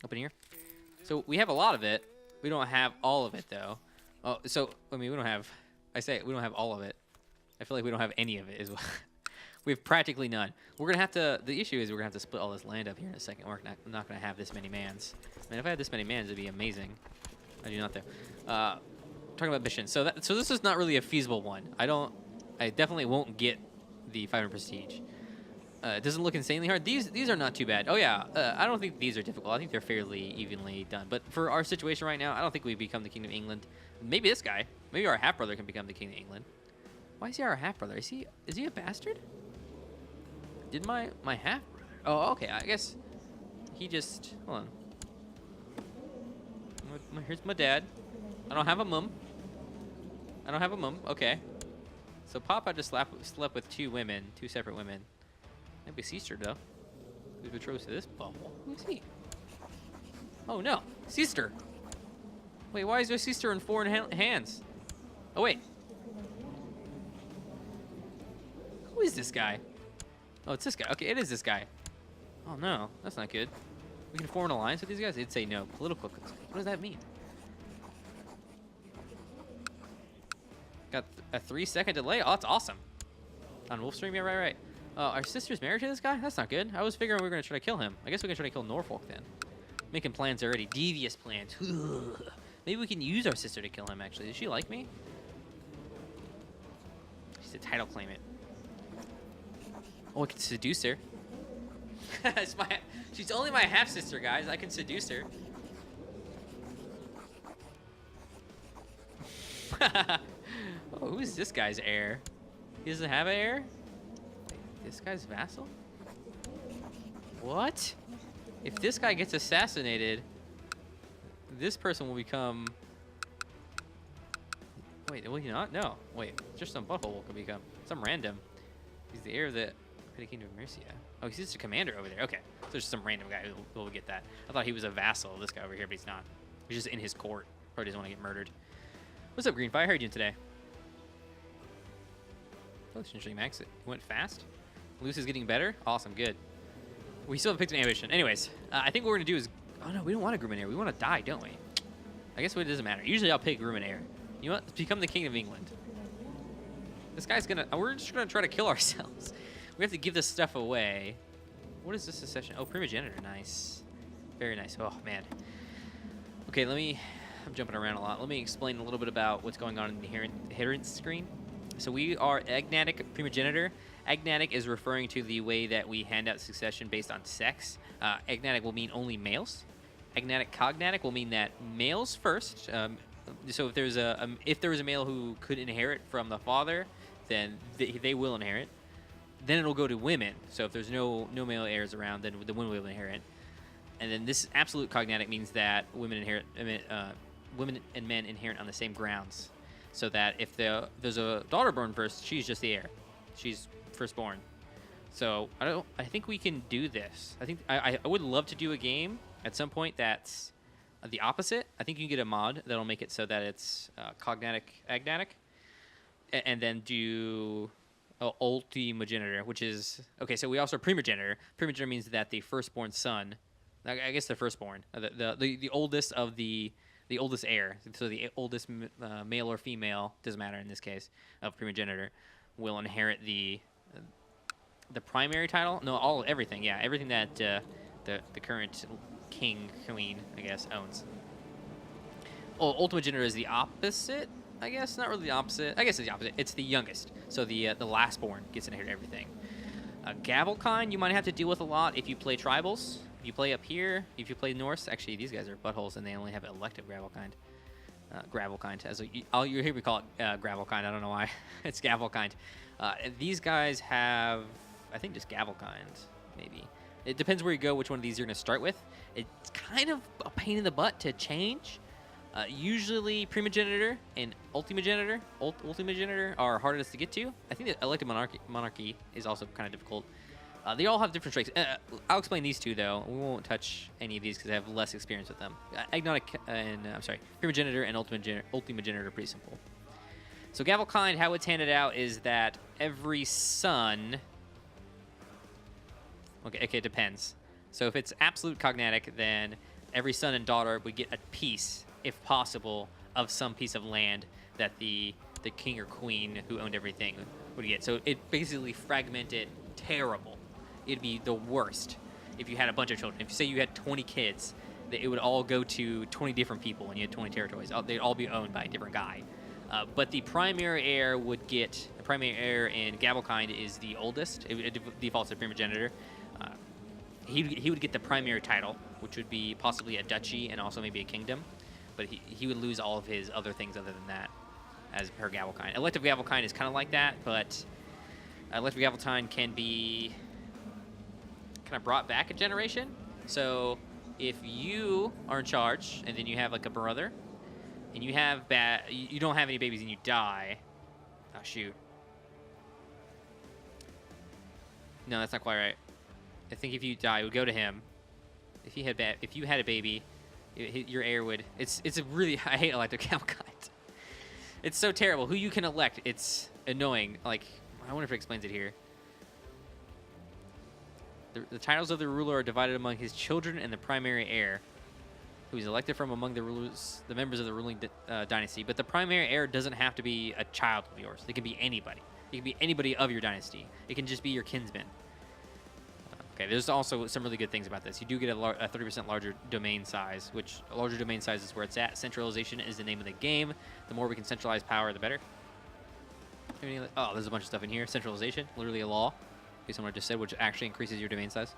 Up in here. So we have a lot of it. We don't have all of it, though. Oh, so, I mean, we don't have all of it. I feel like we don't have any of it as well. We have practically none. We're going to have to, the issue is we're going to have to split all this land up here in a second. We're not going to have this many mans. I mean, if I had this many mans, it'd be amazing. I do not, though. Talking about missions. So this is not really a feasible one. I definitely won't get the 500 prestige. It doesn't look insanely hard. These are not too bad. Oh, yeah. I don't think these are difficult. I think they're fairly evenly done. But for our situation right now, I don't think we become the King of England. Maybe this guy. Maybe our half-brother can become the King of England. Why is he our half-brother? Is he a bastard? Did my half-brother? Oh, okay. I guess he just... Hold on. Here's my dad. I don't have a mum. Okay. So Papa just slept with two separate women. Maybe sister, though. Who's betrothed to this bubble? Who's he? Oh, no. Sister. Wait, why is there sister in foreign hands? Oh, wait. Who is this guy? Oh, it's this guy. Okay, it is this guy. Oh, no. That's not good. We can form an alliance with these guys? It'd say no. Political. What does that mean? Got a 3-second delay? Oh, that's awesome. On Wolfstream? Yeah, right. Our sister's married to this guy? That's not good. I was figuring we were going to try to kill him. I guess we can try to kill Norfolk then. Making plans already. Devious plans. Maybe we can use our sister to kill him, actually. Does she like me? She's a title claimant. Oh, I can seduce her. She's only my half-sister, guys. I can seduce her. Oh, who is this guy's heir? He doesn't have an heir? Wait, this guy's vassal? What? If this guy gets assassinated, this person will become... Wait, will he not? No. Wait, just some butthole could become. Some random. He's the heir of the Kingdom of Mercia. Oh, he's just a commander over there. Okay. So there's some random guy who will get that. I thought he was a vassal of this guy over here, but he's not. He's just in his court. Probably doesn't want to get murdered. What's up, Greenfire? How are you doing today? Oh, it's interesting, Max. It went fast. Luce is getting better. Awesome, good. We still haven't picked an ambition. Anyways, I think what we're going to do is... Oh, no, we don't want a Gruminair. We want to die, don't we? I guess it doesn't matter. Usually I'll pick Gruminair. You know what? Let's become the King of England. This guy's going to... We're just going to try to kill ourselves. We have to give this stuff away. What is this secession? Oh, primogenitor. Nice. Very nice. Oh, man. Okay, I'm jumping around a lot. Let me explain a little bit about what's going on in the inheritance screen. So we are agnatic primogenitor. Agnatic is referring to the way that we hand out succession based on sex. Agnatic will mean only males. Agnatic cognatic will mean that males first. So if there's a male who could inherit from the father, then they will inherit. Then it'll go to women. So if there's no male heirs around, then the women will inherit. And then this absolute cognatic means that women and men inherit on the same grounds. So that if there's a daughter born first, she's just the heir. She's firstborn. So I think we can do this. I think I would love to do a game at some point that's the opposite. I think you can get a mod that'll make it so that it's cognatic agnatic, and then do ultimogenitor, which is okay. So we also are primogenitor. Primogenitor means that the firstborn son, I guess the firstborn, the oldest of the oldest heir, so the oldest male or female, doesn't matter in this case, of primogenitor, will inherit the primary title. No, everything. Yeah, everything that the current king, queen, I guess, owns. Ultimogenitor is the opposite. I guess not really the opposite. I guess it's the opposite. It's the youngest, so the lastborn gets to inherit everything. Gavelkind you might have to deal with a lot if you play tribals. If you play up here, if you play Norse, actually these guys are buttholes and they only have elective Gravelkind. Gravelkind, as you hear me call it Gravelkind. I don't know why. It's Gavelkind. These guys have, I think, just Gavelkind, maybe. It depends where you go, which one of these you're going to start with. It's kind of a pain in the butt to change. Usually primogenitor and ultimogenitor are hardest to get to. I think that elective monarchy is also kind of difficult. They all have different strengths. I'll explain these two though. We won't touch any of these because I have less experience with them. Primogenitor and ultimogenitor are pretty simple. So Gavelkind, how it's handed out is that every son. Okay, it depends. So if it's absolute cognatic, then every son and daughter would get a piece, if possible, of some piece of land that the king or queen who owned everything would get. So it basically fragmented terrible. It'd be the worst if you had a bunch of children. If you say you had 20 kids, it would all go to 20 different people and you had 20 territories. They'd all be owned by a different guy. But the primary heir would get, the primary heir in Gavelkind is the oldest. It defaults to primogenitor. He would get the primary title, which would be possibly a duchy and also maybe a kingdom. But he would lose all of his other things other than that, as per Gavelkind. Elective Gavelkind is kind of like that, but elective Gavelkind can be kind of brought back a generation. So if you are in charge and then you have like a brother and you have you don't have any babies and you die. Oh shoot. No, that's not quite right. I think if you die, it would go to him. If you had a baby, your heir would. It's a really, I hate elective Gavelkind. It's so terrible. Who you can elect, it's annoying. Like, I wonder if it explains it here. The titles of the ruler are divided among his children and the primary heir, who is elected from among the members of the ruling dynasty. But the primary heir doesn't have to be a child of yours. It can be anybody. It can be anybody of your dynasty. It can just be your kinsman. Okay, there's also some really good things about this. You do get a 30% larger domain size, which a larger domain size is where it's at. Centralization is the name of the game. The more we can centralize power, the better. Oh, there's a bunch of stuff in here. Centralization, literally a law, based on what I just said, which actually increases your domain size.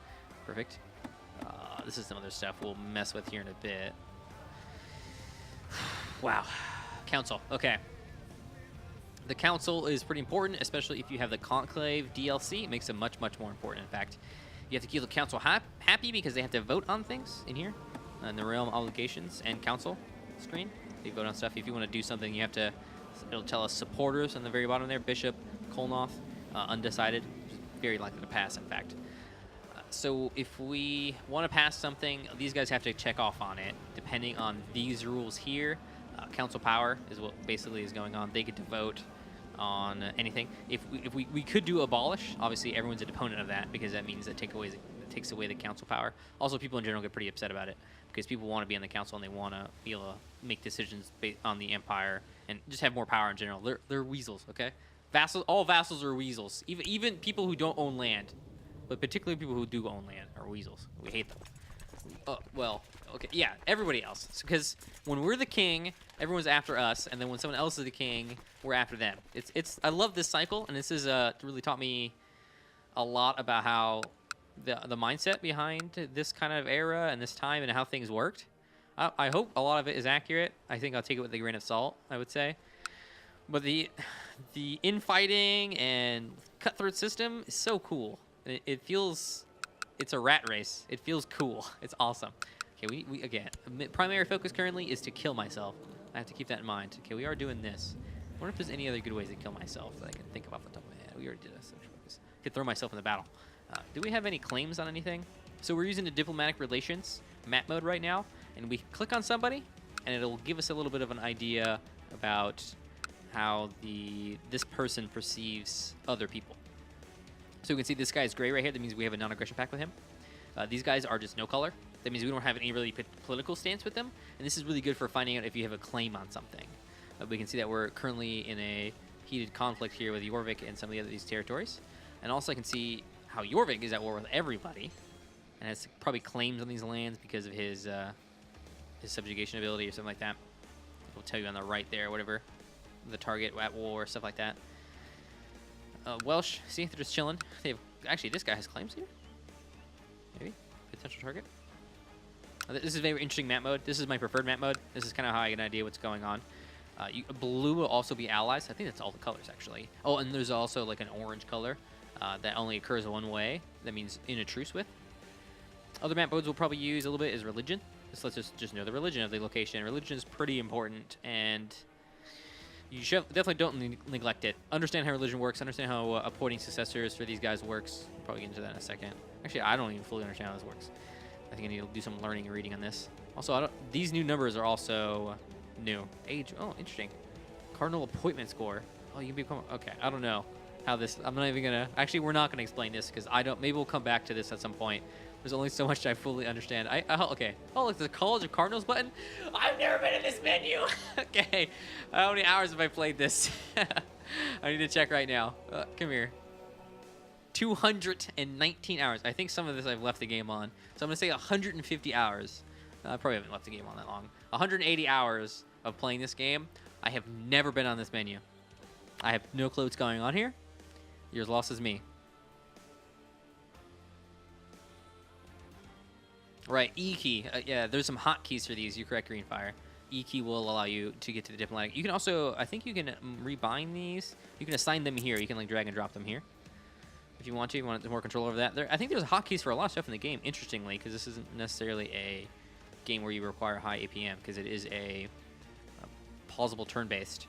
Perfect. This is some other stuff we'll mess with here in a bit. Wow. Council. Okay. The council is pretty important, especially if you have the Conclave DLC. It makes them much, much more important, in fact. You have to keep the council happy because they have to vote on things in here. In the realm obligations and council screen. They vote on stuff. If you want to do something, you have to, it'll tell us supporters on the very bottom there. Bishop, Kolnoth, undecided. Very likely to pass, in fact. So if we want to pass something, these guys have to check off on it. Depending on these rules here, council power is what basically is going on. They get to vote on anything. If we could do abolish, obviously everyone's a opponent of that because that means that takes away the council power. Also, people in general get pretty upset about it because people want to be on the council and they want to be able to make decisions based on the empire and just have more power in general. They're weasels, okay? All vassals are weasels. Even people who don't own land, but particularly people who do own land are weasels. We hate them. Well, okay, yeah, everybody else. Because when we're the king, everyone's after us, and then when someone else is the king, we're after them. I love this cycle, and this is really taught me a lot about how the mindset behind this kind of era and this time and how things worked. I hope a lot of it is accurate. I think I'll take it with a grain of salt, I would say. But the infighting and cutthroat system is so cool. It feels, it's a rat race. It feels cool. It's awesome. Okay, we again, primary focus currently is to kill myself. I have to keep that in mind. Okay, we are doing this. I wonder if there's any other good ways to kill myself that I can think of off the top of my head. We already did this. I could throw myself in the battle. Do we have any claims on anything? So we're using the diplomatic relations map mode right now. and we click on somebody, and it'll give us a little bit of an idea about how this person perceives other people. So we can see this guy's gray right here. That means we have a non-aggression pact with him. These guys are just no color. That means we don't have any really political stance with them. And this is really good for finding out if you have a claim on something. We can see that we're currently in a heated conflict here with Jorvik and some of these territories. And also I can see how Jorvik is at war with everybody and has probably claims on these lands because of his subjugation ability or something like that. It'll tell you on the right there, whatever, the target at war, stuff like that. Welsh, see, they're just chilling. They have, actually, this guy has claims here. Maybe potential target. This is a very interesting map mode. This is my preferred map mode. This is kind of how I get an idea what's going on. Blue will also be allies. I think that's all the colors, actually. Oh, and there's also like an orange color that only occurs one way. That means in a truce with. Other map modes we'll probably use a little bit is religion. This lets us just know the religion of the location. Religion is pretty important, and you should definitely don't neglect it. Understand how religion works. Understand how appointing successors for these guys works. We'll probably get into that in a second. Actually, I don't even fully understand how this works. I think I need to do some learning and reading on this. Also, these new numbers are also new. Age. Oh, interesting. Cardinal appointment score. Oh, you can become. Okay, I don't know how this. I'm not even gonna. Actually, we're not gonna explain this because I don't. Maybe we'll come back to this at some point. There's only so much I fully understand. Okay. Oh, look, the College of Cardinals button. I've never been in this menu. Okay. How many hours have I played this? I need to check right now. Come here. 219 hours. I think some of this I've left the game on. So I'm going to say 150 hours. I probably haven't left the game on that long. 180 hours of playing this game. I have never been on this menu. I have no clue what's going on here. You're as lost as me. Right, E key. Yeah, there's some hotkeys for these. You're correct, Greenfire. E key will allow you to get to the diplomatic. You can also, I think you can rebind these. You can assign them here. You can like drag and drop them here. If you want to, you want more control over that. I think there's hotkeys for a lot of stuff in the game, interestingly, because this isn't necessarily a game where you require high APM, because it is a pausable turn-based.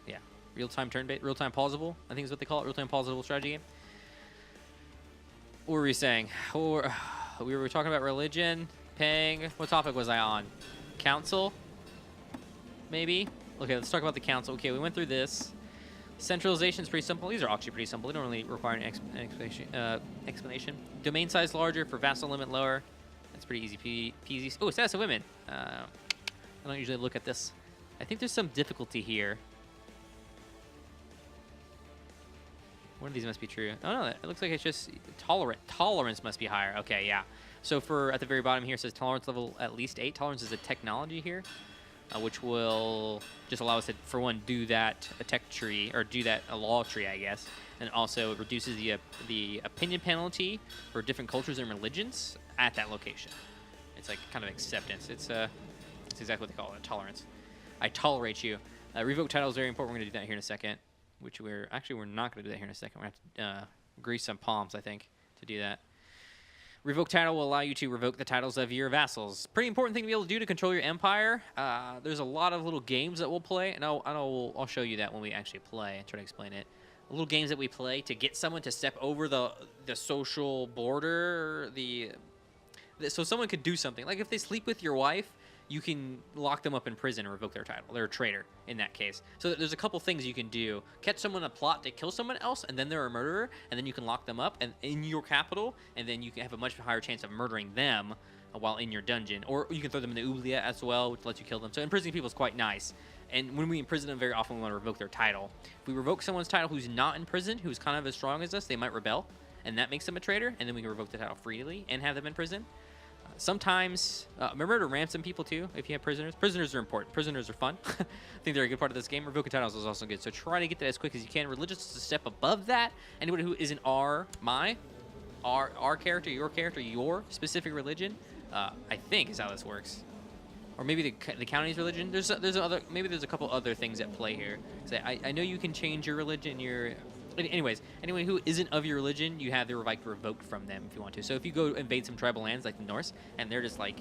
Yeah, real-time turn-based, real-time pausable, I think is what they call it, real-time pausable strategy game. What were we saying? We were talking about religion, paying. What topic was I on? Council? Maybe? Okay, let's talk about the council. Okay, we went through this. Centralization is pretty simple. These are actually pretty simple. They don't really require an explanation. Domain size larger for vassal limit lower. That's pretty easy peasy. Oh, status of women. I don't usually look at this. I think there's some difficulty here. One of these must be true. Oh no, it looks like it's just tolerant. Tolerance must be higher. Okay, yeah. So for at the very bottom here, it says tolerance level at least 8. Tolerance is a technology here, which will just allow us to, for one, do that a tech tree, or do that a law tree, I guess. And also it reduces the opinion penalty for different cultures and religions at that location. It's like kind of acceptance. It's exactly what they call it, tolerance. I tolerate you. Revoke title is very important. We're going to do that here in a second. Which we're not going to do that here in a second. We're going to have to grease some palms, I think, to do that. Revoke title will allow you to revoke the titles of your vassals. Pretty important thing to be able to do to control your empire. There's a lot of little games that we'll play, and I'll show you that when we actually play and try to explain it. Little games that we play to get someone to step over the social border. So someone could do something. Like if they sleep with your wife, you can lock them up in prison and revoke their title. They're a traitor in that case. So there's a couple things you can do. Catch someone in a plot to kill someone else, and then they're a murderer, and then you can lock them up and in your capital, and then you can have a much higher chance of murdering them while in your dungeon. Or you can throw them in the oubliette as well, which lets you kill them. So imprisoning people is quite nice. And when we imprison them, very often we want to revoke their title. If we revoke someone's title who's not in prison, who's kind of as strong as us, they might rebel, and that makes them a traitor, and then we can revoke the title freely and have them in prison. Sometimes, remember to ransom people too if you have prisoners. Prisoners are important. Prisoners are fun. I think they're a good part of this game. Revoking titles is also good. So try to get that as quick as you can. Religious is a step above that. Anybody who isn't our character, your specific religion, I think is how this works. Or maybe the county's religion. There's a couple other things at play here. So I know you can change your religion. Anyways, anyone who isn't of your religion, you have the right revoked from them if you want to. So if you go invade some tribal lands like the Norse, and they're just like,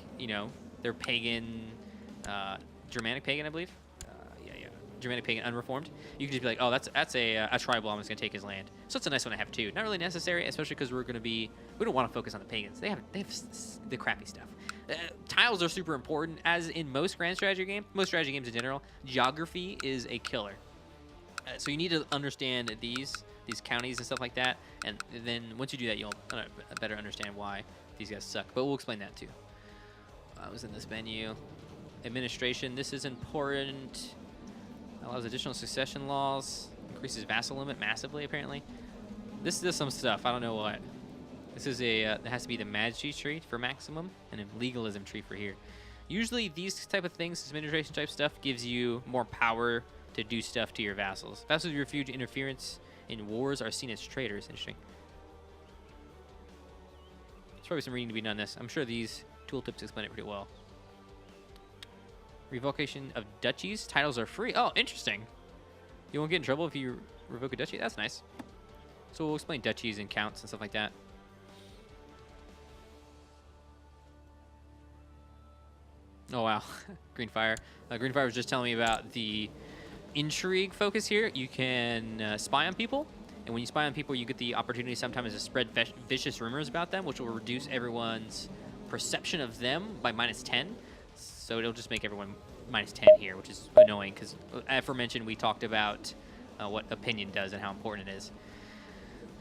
they're pagan, Germanic pagan, I believe. Germanic pagan, unreformed. You can just be like, oh, that's a tribal. I'm just gonna take his land. So it's a nice one to have too. Not really necessary, especially because we don't want to focus on the pagans. They have the crappy stuff. Tiles are super important, as in most grand strategy games, most strategy games in general. Geography is a killer. So you need to understand these counties and stuff like that, and then once you do that, you'll better understand why these guys suck. But we'll explain that too. I was in this menu. Administration, this is important. Allows additional succession laws. Increases vassal limit massively, apparently. This does some stuff. I don't know what. This is a, it has to be the majesty tree for maximum, and a legalism tree for here. Usually these type of things, this administration type stuff, gives you more power to do stuff to your vassals. Vassals who refuse interference in wars are seen as traitors. Interesting. There's probably some reading to be done on this. I'm sure these tooltips explain it pretty well. Revocation of duchies. Titles are free. Oh, interesting. You won't get in trouble if you revoke a duchy? That's nice. So we'll explain duchies and counts and stuff like that. Oh, wow. Green Fire. Green Fire was just telling me about the intrigue focus here. You can spy on people. And when you spy on people, you get the opportunity sometimes to spread vicious rumors about them, which will reduce everyone's perception of them by -10. So it'll just make everyone -10 here, which is annoying because, aforementioned, we talked about what opinion does and how important it is.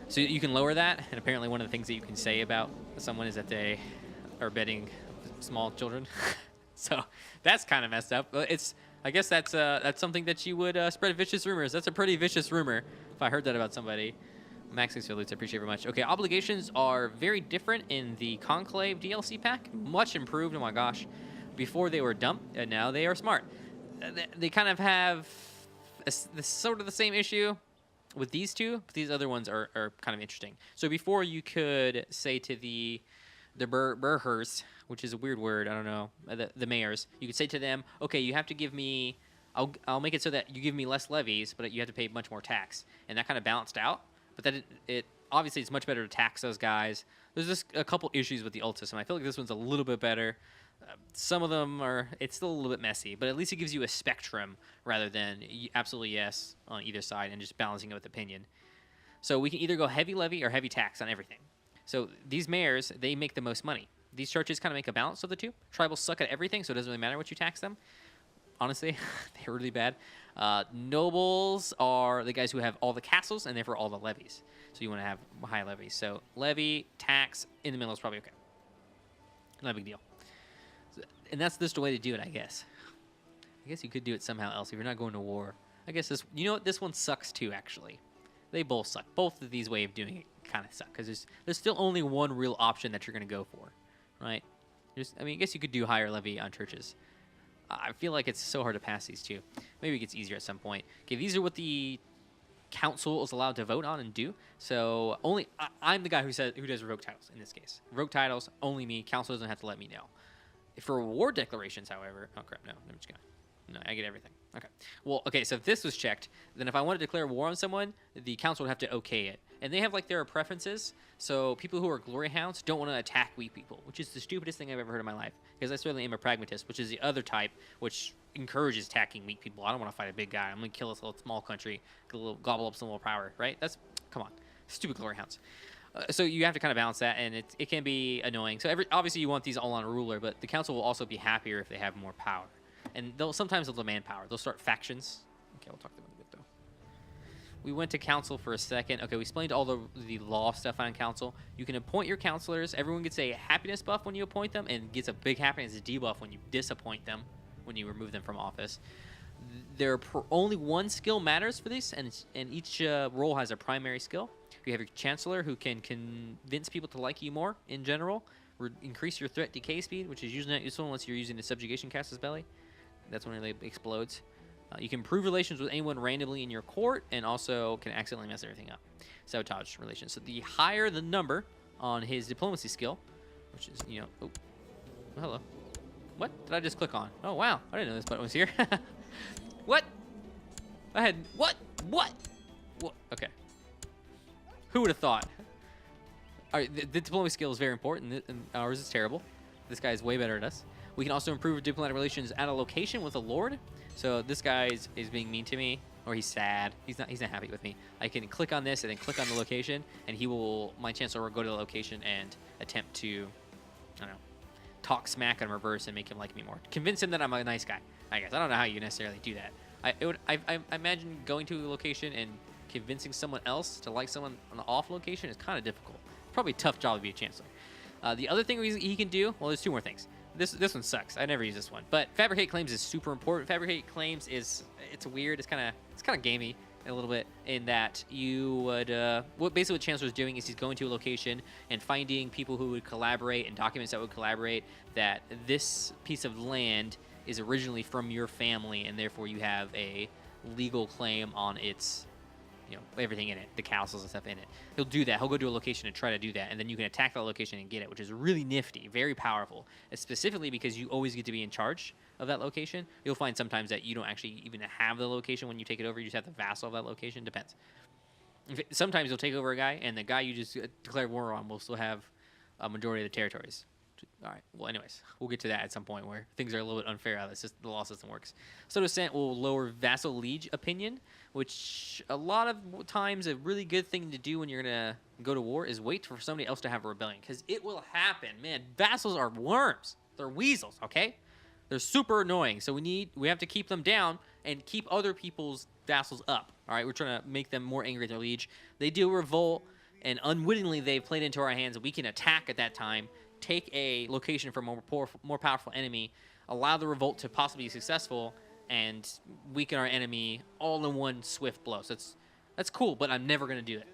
So you can lower that, and apparently one of the things that you can say about someone is that they are betting small children. So that's kind of messed up. I guess that's something that you would spread vicious rumors. That's a pretty vicious rumor if I heard that about somebody. Maxing salutes, I appreciate very much. Okay, obligations are very different in the Conclave DLC pack. Much improved, oh my gosh. Before they were dumb, and now they are smart. They kind of have sort of the same issue with these two, but these other ones are kind of interesting. So before you could say to the burghers, which is a weird word, I don't know, the mayors, you could say to them, okay, you have to give me, I'll make it so that you give me less levies, but you have to pay much more tax. And that kind of balanced out. But then it obviously it's much better to tax those guys. There's just a couple issues with the ult system. I feel like this one's a little bit better. Some of them it's still a little bit messy, but at least it gives you a spectrum rather than absolutely yes on either side and just balancing it with opinion. So we can either go heavy levy or heavy tax on everything. So these mayors, they make the most money. These churches kind of make a balance of the two. Tribals suck at everything, so it doesn't really matter what you tax them. Honestly, they're really bad. Nobles are the guys who have all the castles and therefore all the levies. So you want to have high levies. So levy, tax, in the middle is probably okay. Not a big deal. And that's just the way to do it, I guess. I guess you could do it somehow else if you're not going to war. I guess this, you know what, this one sucks too, actually. They both suck. Both of these ways of doing it kind of suck because there's still only one real option that you're going to go for, right? I mean, I guess you could do higher levy on churches. I feel like it's so hard to pass these two. Maybe it gets easier at some point. Okay, these are what the council is allowed to vote on and do. So only I'm the guy who does revoke titles in this case. Revoke titles, only me. Council doesn't have to let me know. For war declarations, however, oh crap, no, I'm just gonna, no, I get everything. Okay, well, okay, so if this was checked, then if I wanted to declare war on someone, the council would have to okay it. And they have like their preferences. So people who are glory hounds don't want to attack weak people, which is the stupidest thing I've ever heard in my life. Because I certainly am a pragmatist, which is the other type, which encourages attacking weak people. I don't want to fight a big guy. I'm gonna kill this little small country, gobble up some little power, right? That's, come on, stupid glory hounds. So you have to kind of balance that, and it can be annoying. So obviously you want these all on a ruler, but the council will also be happier if they have more power. And sometimes they'll demand power. They'll start factions. Okay, we'll talk to them in a bit, though. We went to council for a second. Okay, we explained all the law stuff on council. You can appoint your councilors. Everyone gets a happiness buff when you appoint them, and gets a big happiness debuff when you disappoint them, when you remove them from office. Only one skill matters for this, and each role has a primary skill. You have your chancellor who can convince people to like you more in general. Increase your threat decay speed, which is usually not useful unless you're using the subjugation casus belly. That's when it explodes. You can improve relations with anyone randomly in your court, and also can accidentally mess everything up. Sabotage relations. So the higher the number on his diplomacy skill, which is, you know, oh, hello. What did I just click on? Oh wow, I didn't know this button was here. What? I had what? Okay. Who would have thought? All right, the diplomacy skill is very important, and ours is terrible. This guy is way better at us. We can also improve diplomatic relations at a location with a lord. So this guy is being mean to me, or he's sad. He's not happy with me. I can click on this and then click on the location, and my chancellor will go to the location and attempt to, I don't know, talk smack in reverse and make him like me more. Convince him that I'm a nice guy, I guess. I don't know how you necessarily do that. I imagine going to a location and convincing someone else to like someone on the off location is kind of difficult. Probably a tough job to be a chancellor. The other thing he can do, well, there's two more things. This one sucks. I never use this one, but fabricate claims is super important. Fabricate claims it's weird. It's kind of gamey a little bit in that you would what Chancellor is doing is he's going to a location and finding people who would collaborate and documents that would collaborate that this piece of land is originally from your family and therefore you have a legal claim on its, you know, everything in it, the castles and stuff in it. He'll do that. He'll go to a location and try to do that, and then you can attack that location and get it, which is really nifty, very powerful, specifically because you always get to be in charge of that location. You'll find sometimes that you don't actually even have the location when you take it over. You just have the vassal of that location. Depends. Sometimes you'll take over a guy, and the guy you just declared war on will still have a majority of the territories. All right. Well, anyways, we'll get to that at some point where things are a little bit unfair how the law system works. So descent will lower vassal liege opinion, which a lot of times a really good thing to do when you're gonna go to war is wait for somebody else to have a rebellion, because it will happen. Man, vassals are worms. They're weasels. Okay, they're super annoying. So we have to keep them down and keep other people's vassals up. All right, we're trying to make them more angry at their liege. They do revolt, and unwittingly they've played into our hands. We can attack at that time. Take a location from a more powerful enemy, allow the revolt to possibly be successful, and weaken our enemy all in one swift blow. So that's cool, but I'm never gonna do it.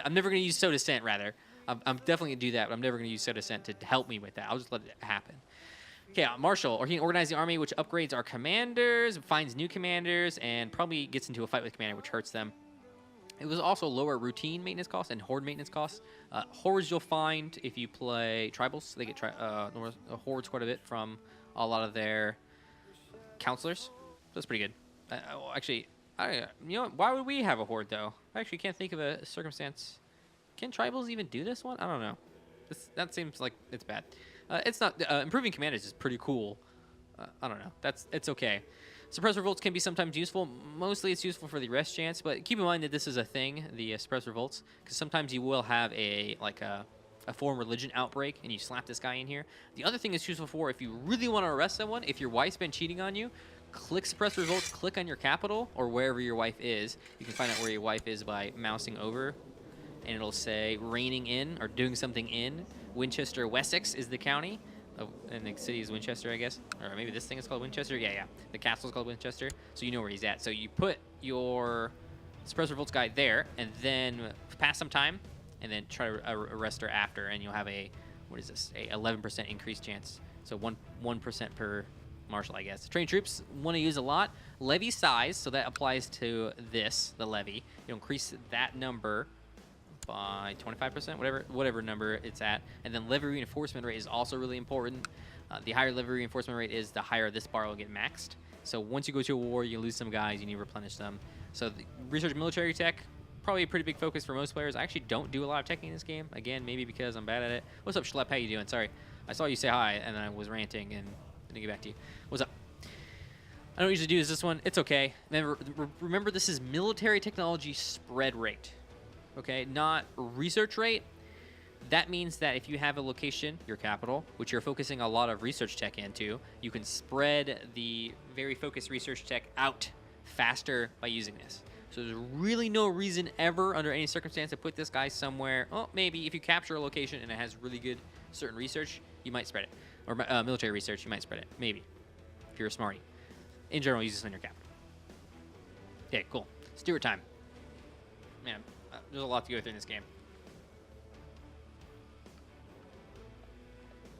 I'm never gonna use so descent. Rather, I'm definitely gonna do that, but I'm never gonna use so descent to help me with that. I'll just let it happen. Okay, Marshal, or he can organize the army, which upgrades our commanders, finds new commanders, and probably gets into a fight with commander, which hurts them. It was also lower routine maintenance costs and horde maintenance costs. Hordes you'll find if you play tribals. They get hordes quite a bit from a lot of their councilors. That's pretty good. Actually, you know what? Why would we have a horde though? I actually can't think of a circumstance. Can tribals even do this one? I don't know. That seems like it's bad. It's not. Improving commanders is pretty cool. I don't know. It's okay. Suppress revolts can be sometimes useful. Mostly it's useful for the arrest chance, but keep in mind that this is a thing, the suppress revolts, because sometimes you will have a foreign religion outbreak and you slap this guy in here. The other thing it's useful for if you really want to arrest someone, if your wife's been cheating on you, click suppress revolts, click on your capital or wherever your wife is. You can find out where your wife is by mousing over, and it'll say reigning in or doing something in. Winchester, Wessex is the county. And the city is Winchester, I guess. Or maybe this thing is called Winchester. Yeah. The castle is called Winchester. So you know where he's at. So you put your suppress revolts guy there, and then pass some time, and then try to arrest her after, and you'll have a 11% increased chance. So 1% per marshal, I guess. Trained troops want to use a lot. Levy size, so that applies to the levy. You increase that number by 25%, whatever number it's at. And then levy reinforcement rate is also really important. The higher levy reinforcement rate is, the higher this bar will get maxed. So once you go to a war, you lose some guys, you need to replenish them. So the research military tech, probably a pretty big focus for most players. I actually don't do a lot of teching in this game. Again, maybe because I'm bad at it. What's up, Schlepp? How you doing? Sorry, I saw you say hi, and then I was ranting and didn't get back to you. What's up? I don't usually do this one. It's okay. Remember, this is military technology spread rate. Okay, not research rate. That means that if you have a location, your capital, which you're focusing a lot of research tech into, you can spread the very focused research tech out faster by using this. So there's really no reason ever, under any circumstance, to put this guy somewhere. Oh, maybe if you capture a location and it has really good certain research, you might spread it. Or military research, you might spread it. Maybe, if you're a smarty. In general, use this on your capital. Okay, cool. Steward time. Man, there's a lot to go through in this game.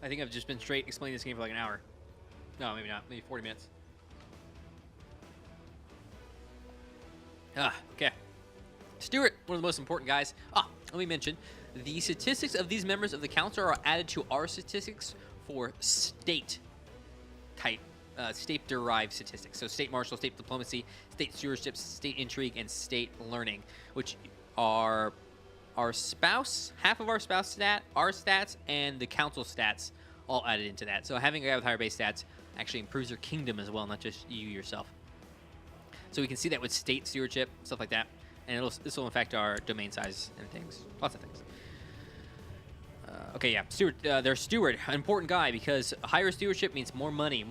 I think I've just been straight explaining this game for like an hour. No, maybe not. Maybe 40 minutes. Okay. Steward, one of the most important guys. Let me mention, the statistics of these members of the council are added to our statistics for state-type, state-derived statistics. So state marshal, state diplomacy, state stewardship, state intrigue, and state learning, which are our spouse, half of our spouse stat, our stats, and the council stats all added into that. So having a guy with higher base stats actually improves your kingdom as well, not just you yourself. So we can see that with state stewardship, stuff like that. And this will affect our domain size and things. Lots of things. Okay, yeah, steward. Their steward, an important guy, because higher stewardship means more money,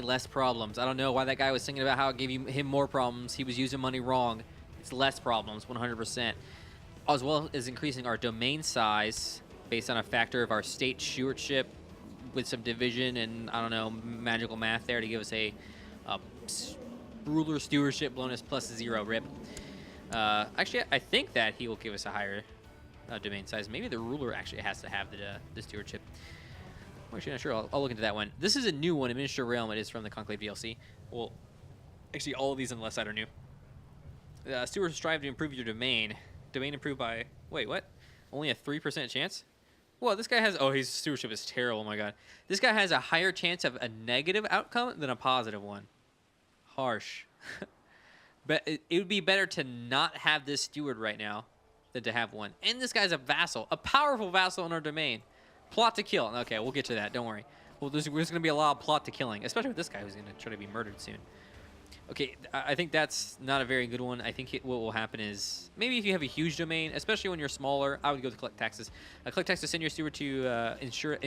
less problems. I don't know why that guy was thinking about how it gave him more problems. He was using money wrong. It's less problems, 100%. As well as increasing our domain size based on a factor of our state stewardship with some division and, I don't know, magical math there to give us a ruler stewardship bonus plus 0 rip. Actually, I think that he will give us a higher domain size. Maybe the ruler actually has to have the stewardship. I'm actually not sure. I'll look into that one. This is a new one, Administrator Realm. It is from the Conclave DLC. Well, actually, all of these on the left side are new. Stewards strive to improve your domain. Domain improved by... Wait, what? Only a 3% chance? Well, this guy has... Oh, his stewardship is terrible. Oh, my God. This guy has a higher chance of a negative outcome than a positive one. Harsh. But it would be better to not have this steward right now than to have one. And this guy's a vassal. A powerful vassal in our domain. Plot to kill. Okay, we'll get to that. Don't worry. Well, there's going to be a lot of plot to killing, especially with this guy who's going to try to be murdered soon. Okay, I think that's not a very good one. I think what will happen is maybe if you have a huge domain, especially when you're smaller, I would go to collect taxes. Collect taxes, send your steward to ensure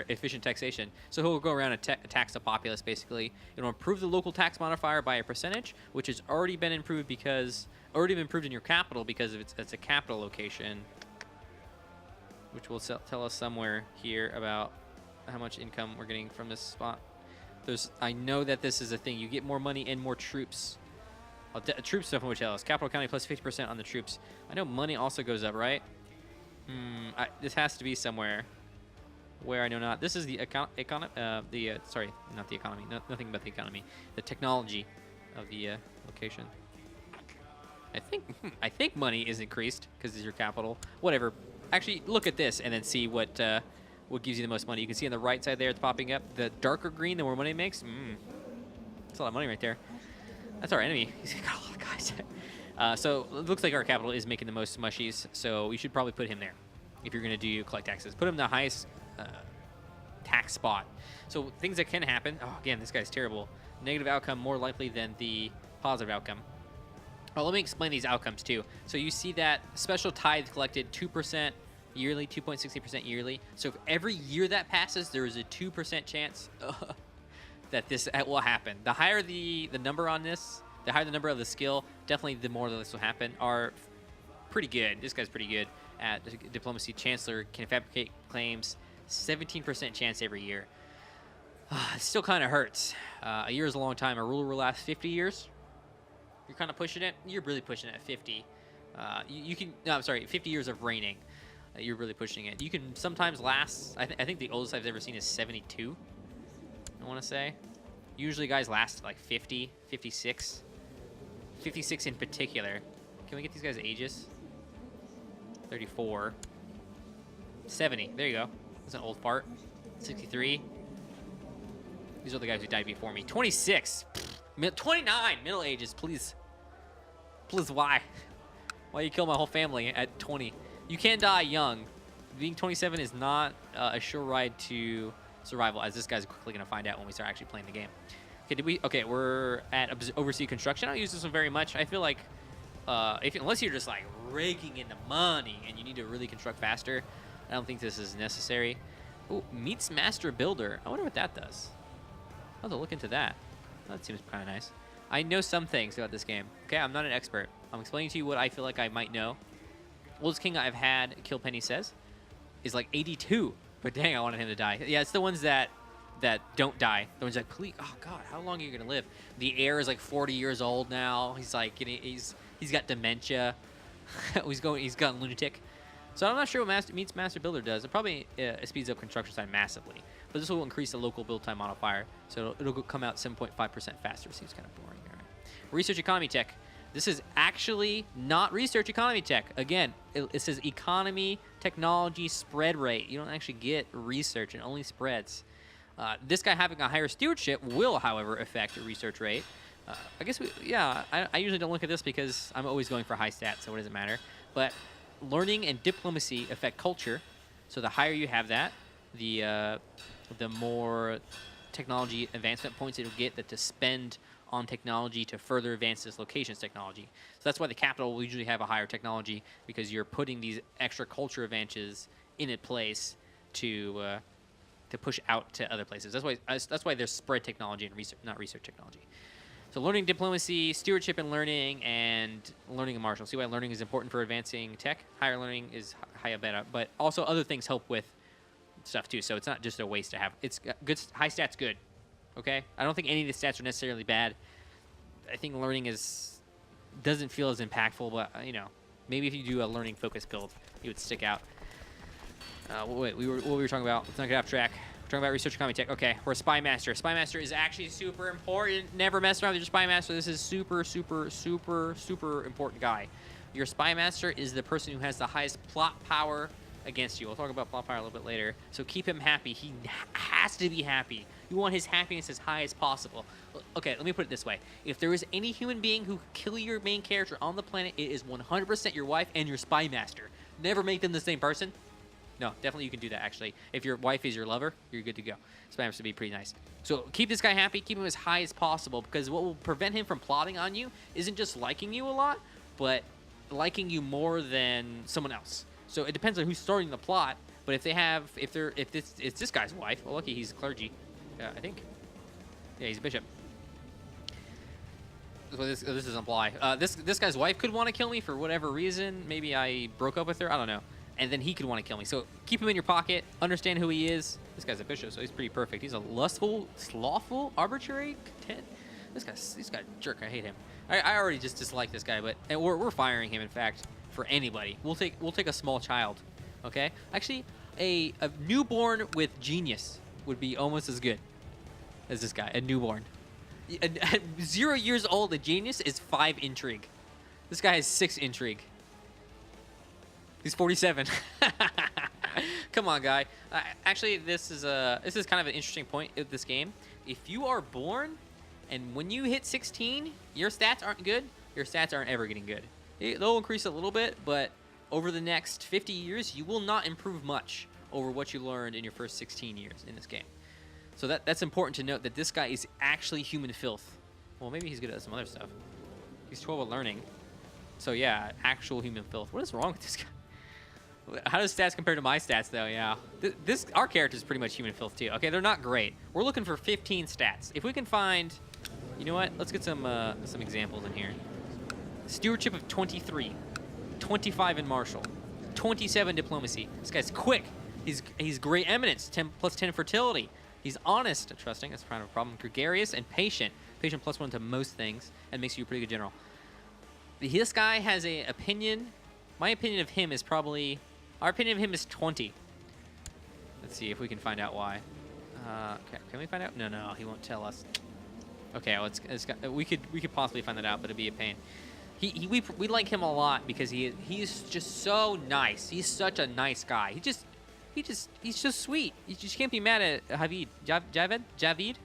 efficient taxation. So he'll go around and tax the populace, basically. It'll improve the local tax modifier by a percentage, which has already been improved in your capital because of it's a capital location, which will tell us somewhere here about how much income we're getting from this spot. I know that this is a thing. You get more money and more troops. Troops stuff, which else? Capital County plus 50% on the troops. I know money also goes up, right? This has to be somewhere where I know not. This is the sorry, not the economy. Nothing but the economy. The technology of the location. I think money is increased because it's your capital. Whatever. Actually, look at this and then see what gives you the most money. You can see on the right side there, it's popping up. The darker green, the more money it makes. That's a lot of money right there. That's our enemy. He's got a lot of guys. So it looks like our capital is making the most mushies, so you should probably put him there if you're going to do collect taxes. Put him in the highest tax spot. So things that can happen. Oh, again, this guy's terrible. Negative outcome more likely than the positive outcome. Oh, let me explain these outcomes too. So you see that special tithe collected 2% yearly, 2.60% yearly. So if every year that passes, there is a 2% chance that this will happen. The higher the number on this, the higher the number of the skill, definitely the more that this will happen. Are pretty good. This guy's pretty good at diplomacy. Chancellor can fabricate claims, 17% chance every year. It still kind of hurts. A year is a long time. A ruler will last 50 years. You're kind of pushing it. You're really pushing it at 50. You can. No, I'm sorry. 50 years of reigning. You're really pushing it. You can sometimes last. I think the oldest I've ever seen is 72. I want to say. Usually guys last like 50, 56. 56 in particular. Can we get these guys' ages? 34. 70. There you go. That's an old fart. 63. These are the guys who died before me. 26. 29. Middle ages. Please. Please, why? Why you kill my whole family at 20? You can't die young. Being 27 is not a sure ride to survival, as this guy's quickly going to find out when we start actually playing the game. Okay, Okay, we're at oversee construction. I don't use this one very much. I feel like unless you're just like raking in the money and you need to really construct faster, I don't think this is necessary. Oh, meets master builder. I wonder what that does. I'll have to look into that. That seems kind of nice. I know some things about this game. Okay, I'm not an expert. I'm explaining to you what I feel like I might know. Oldest king I've had, Kilpenny says, is like 82. But dang, I wanted him to die. Yeah, it's the ones that don't die. The ones that, please, oh God, how long are you gonna live? The heir is like 40 years old now. He's like, he's got dementia. he's gotten lunatic. So I'm not sure what meets master builder does. It probably speeds up construction time massively. But this will increase the local build time modifier, so it'll come out 7.5% faster. Seems kind of boring. All right. Research economy tech. This is actually not research economy tech. Again, it says economy, technology, spread rate. You don't actually get research. It only spreads. This guy having a higher stewardship will, however, affect the research rate. I guess, I usually don't look at this because I'm always going for high stats, so what does it matter? But learning and diplomacy affect culture. So the higher you have that, the more technology advancement points it'll get that to spend on technology to further advance this location's technology. So that's why the capital will usually have a higher technology, because you're putting these extra culture advantages in a place to push out to other places. That's why there's spread technology and research, not research technology. So learning diplomacy, stewardship and learning, and learning and martial. See why learning is important for advancing tech? Higher learning is higher beta, but also other things help with stuff too. So it's not just a waste to have. It's good. High stats good. Okay? I don't think any of the stats are necessarily bad. I think learning doesn't feel as impactful, but maybe if you do a learning focused build, you would stick out. What we were talking about. Let's not get off track. We're talking about research economy tech. Okay, we're a spy master. Spy master is actually super important. Never mess around with your spy master. This is super, super, super, super important guy. Your spy master is the person who has the highest plot power against you. We'll talk about plot power a little bit later. So keep him happy. He has to be happy. You want his happiness as high as possible. Okay, let me put it this way. If there is any human being who could kill your main character on the planet, it is 100% your wife and your spy master. Never make them the same person. No, definitely you can do that, actually. If your wife is your lover, you're good to go. Spy master would be pretty nice. So keep this guy happy. Keep him as high as possible, because what will prevent him from plotting on you isn't just liking you a lot, but liking you more than someone else. So it depends on who's starting the plot, but if it's this guy's wife, well, lucky he's clergy, I think. Yeah, he's a bishop. So this doesn't apply. This guy's wife could want to kill me for whatever reason. Maybe I broke up with her. I don't know. And then he could want to kill me. So keep him in your pocket. Understand who he is. This guy's a bishop, so he's pretty perfect. He's a lustful, slothful, arbitrary content. This guy's a jerk. I hate him. I already just dislike this guy, but we're firing him. In fact, for anybody, we'll take a small child. Okay. Actually, a newborn with genius would be almost as good as this guy. A newborn. 0 years old, a genius is 5 intrigue. This guy has 6 intrigue. He's 47. Come on, guy. Actually, this is kind of an interesting point of this game. If you are born, and when you hit 16, your stats aren't good. Your stats aren't ever getting good. They'll increase a little bit, but over the next 50 years, you will not improve much over what you learned in your first 16 years in this game. So that's important to note, that this guy is actually human filth. Well, maybe he's good at some other stuff. He's 12 at learning. So yeah, actual human filth. What is wrong with this guy? How does stats compare to my stats, though? Yeah. Our character is pretty much human filth, too. Okay, they're not great. We're looking for 15 stats. If we can find... You know what? Let's get some examples in here. Stewardship of 23. 25 in martial. 27 diplomacy. This guy's quick. He's great eminence. 10 plus 10 fertility. He's honest and trusting. That's kind of a problem. Gregarious and patient. Patient plus 1 to most things, and makes you a pretty good general. This guy has an opinion. My opinion of him is probably... Our opinion of him is 20. Let's see if we can find out why. Okay, can we find out? No, he won't tell us. Okay, well, we could possibly find that out, but it'd be a pain. We like him a lot because he's just so nice. He's such a nice guy. He's just sweet. You just can't be mad at Javid.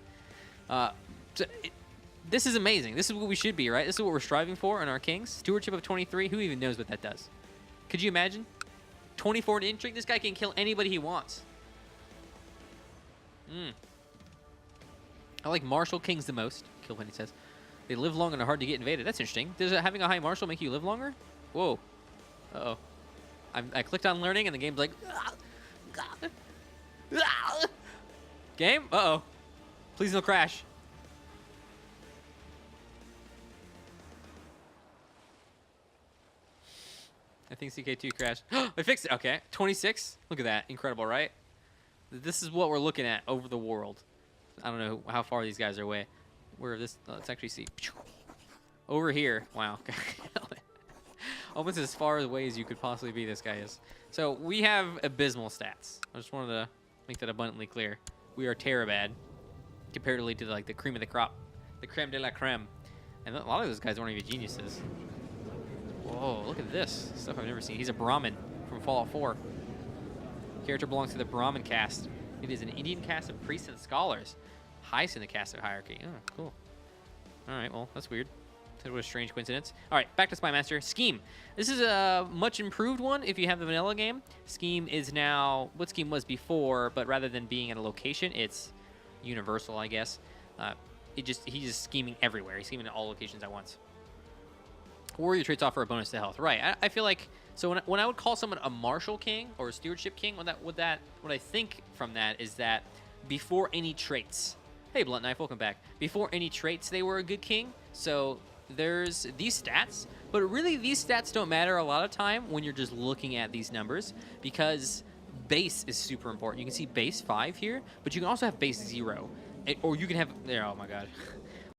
This is amazing. This is what we should be, right? This is what we're striving for in our kings. Stewardship of 23. Who even knows what that does? Could you imagine? 24 in intrigue. This guy can kill anybody he wants. I like martial kings the most. Kill when he says. They live long and are hard to get invaded. That's interesting. Does having a high martial make you live longer? Whoa. Uh-oh. I clicked on learning and the game's like... Game? Uh-oh. Please no crash. I think CK2 crashed. I fixed it. Okay. 26. Look at that. Incredible, right? This is what we're looking at over the world. I don't know how far these guys are away. Where this... Let's actually see. Over here. Wow. Almost as far away as you could possibly be, this guy is. So we have abysmal stats. I just wanted to make that abundantly clear. We are terrible comparatively to the cream of the crop. The creme de la creme. And a lot of those guys aren't even geniuses. Whoa, look at this. Stuff I've never seen. He's a Brahmin from Fallout 4. Character belongs to the Brahmin caste. It is an Indian caste of priests and scholars. Highest in the caste hierarchy. Oh, cool. Alright, well, that's weird. What a strange coincidence. Alright, back to Spy Master. Scheme. This is a much improved one if you have the vanilla game. Scheme is now what Scheme was before, but rather than being at a location, it's universal, I guess. He's just scheming everywhere. He's scheming at all locations at once. Or your traits offer a bonus to health. Right. I feel like, so when I would call someone a martial king or a stewardship king, what I think from that is that before any traits, hey Blunt Knife, welcome back. Before any traits, they were a good king. So there's these stats, but really these stats don't matter a lot of time when you're just looking at these numbers, because base is super important. You can see base 5 here, but you can also have base 0. Or you can have, there, oh my god.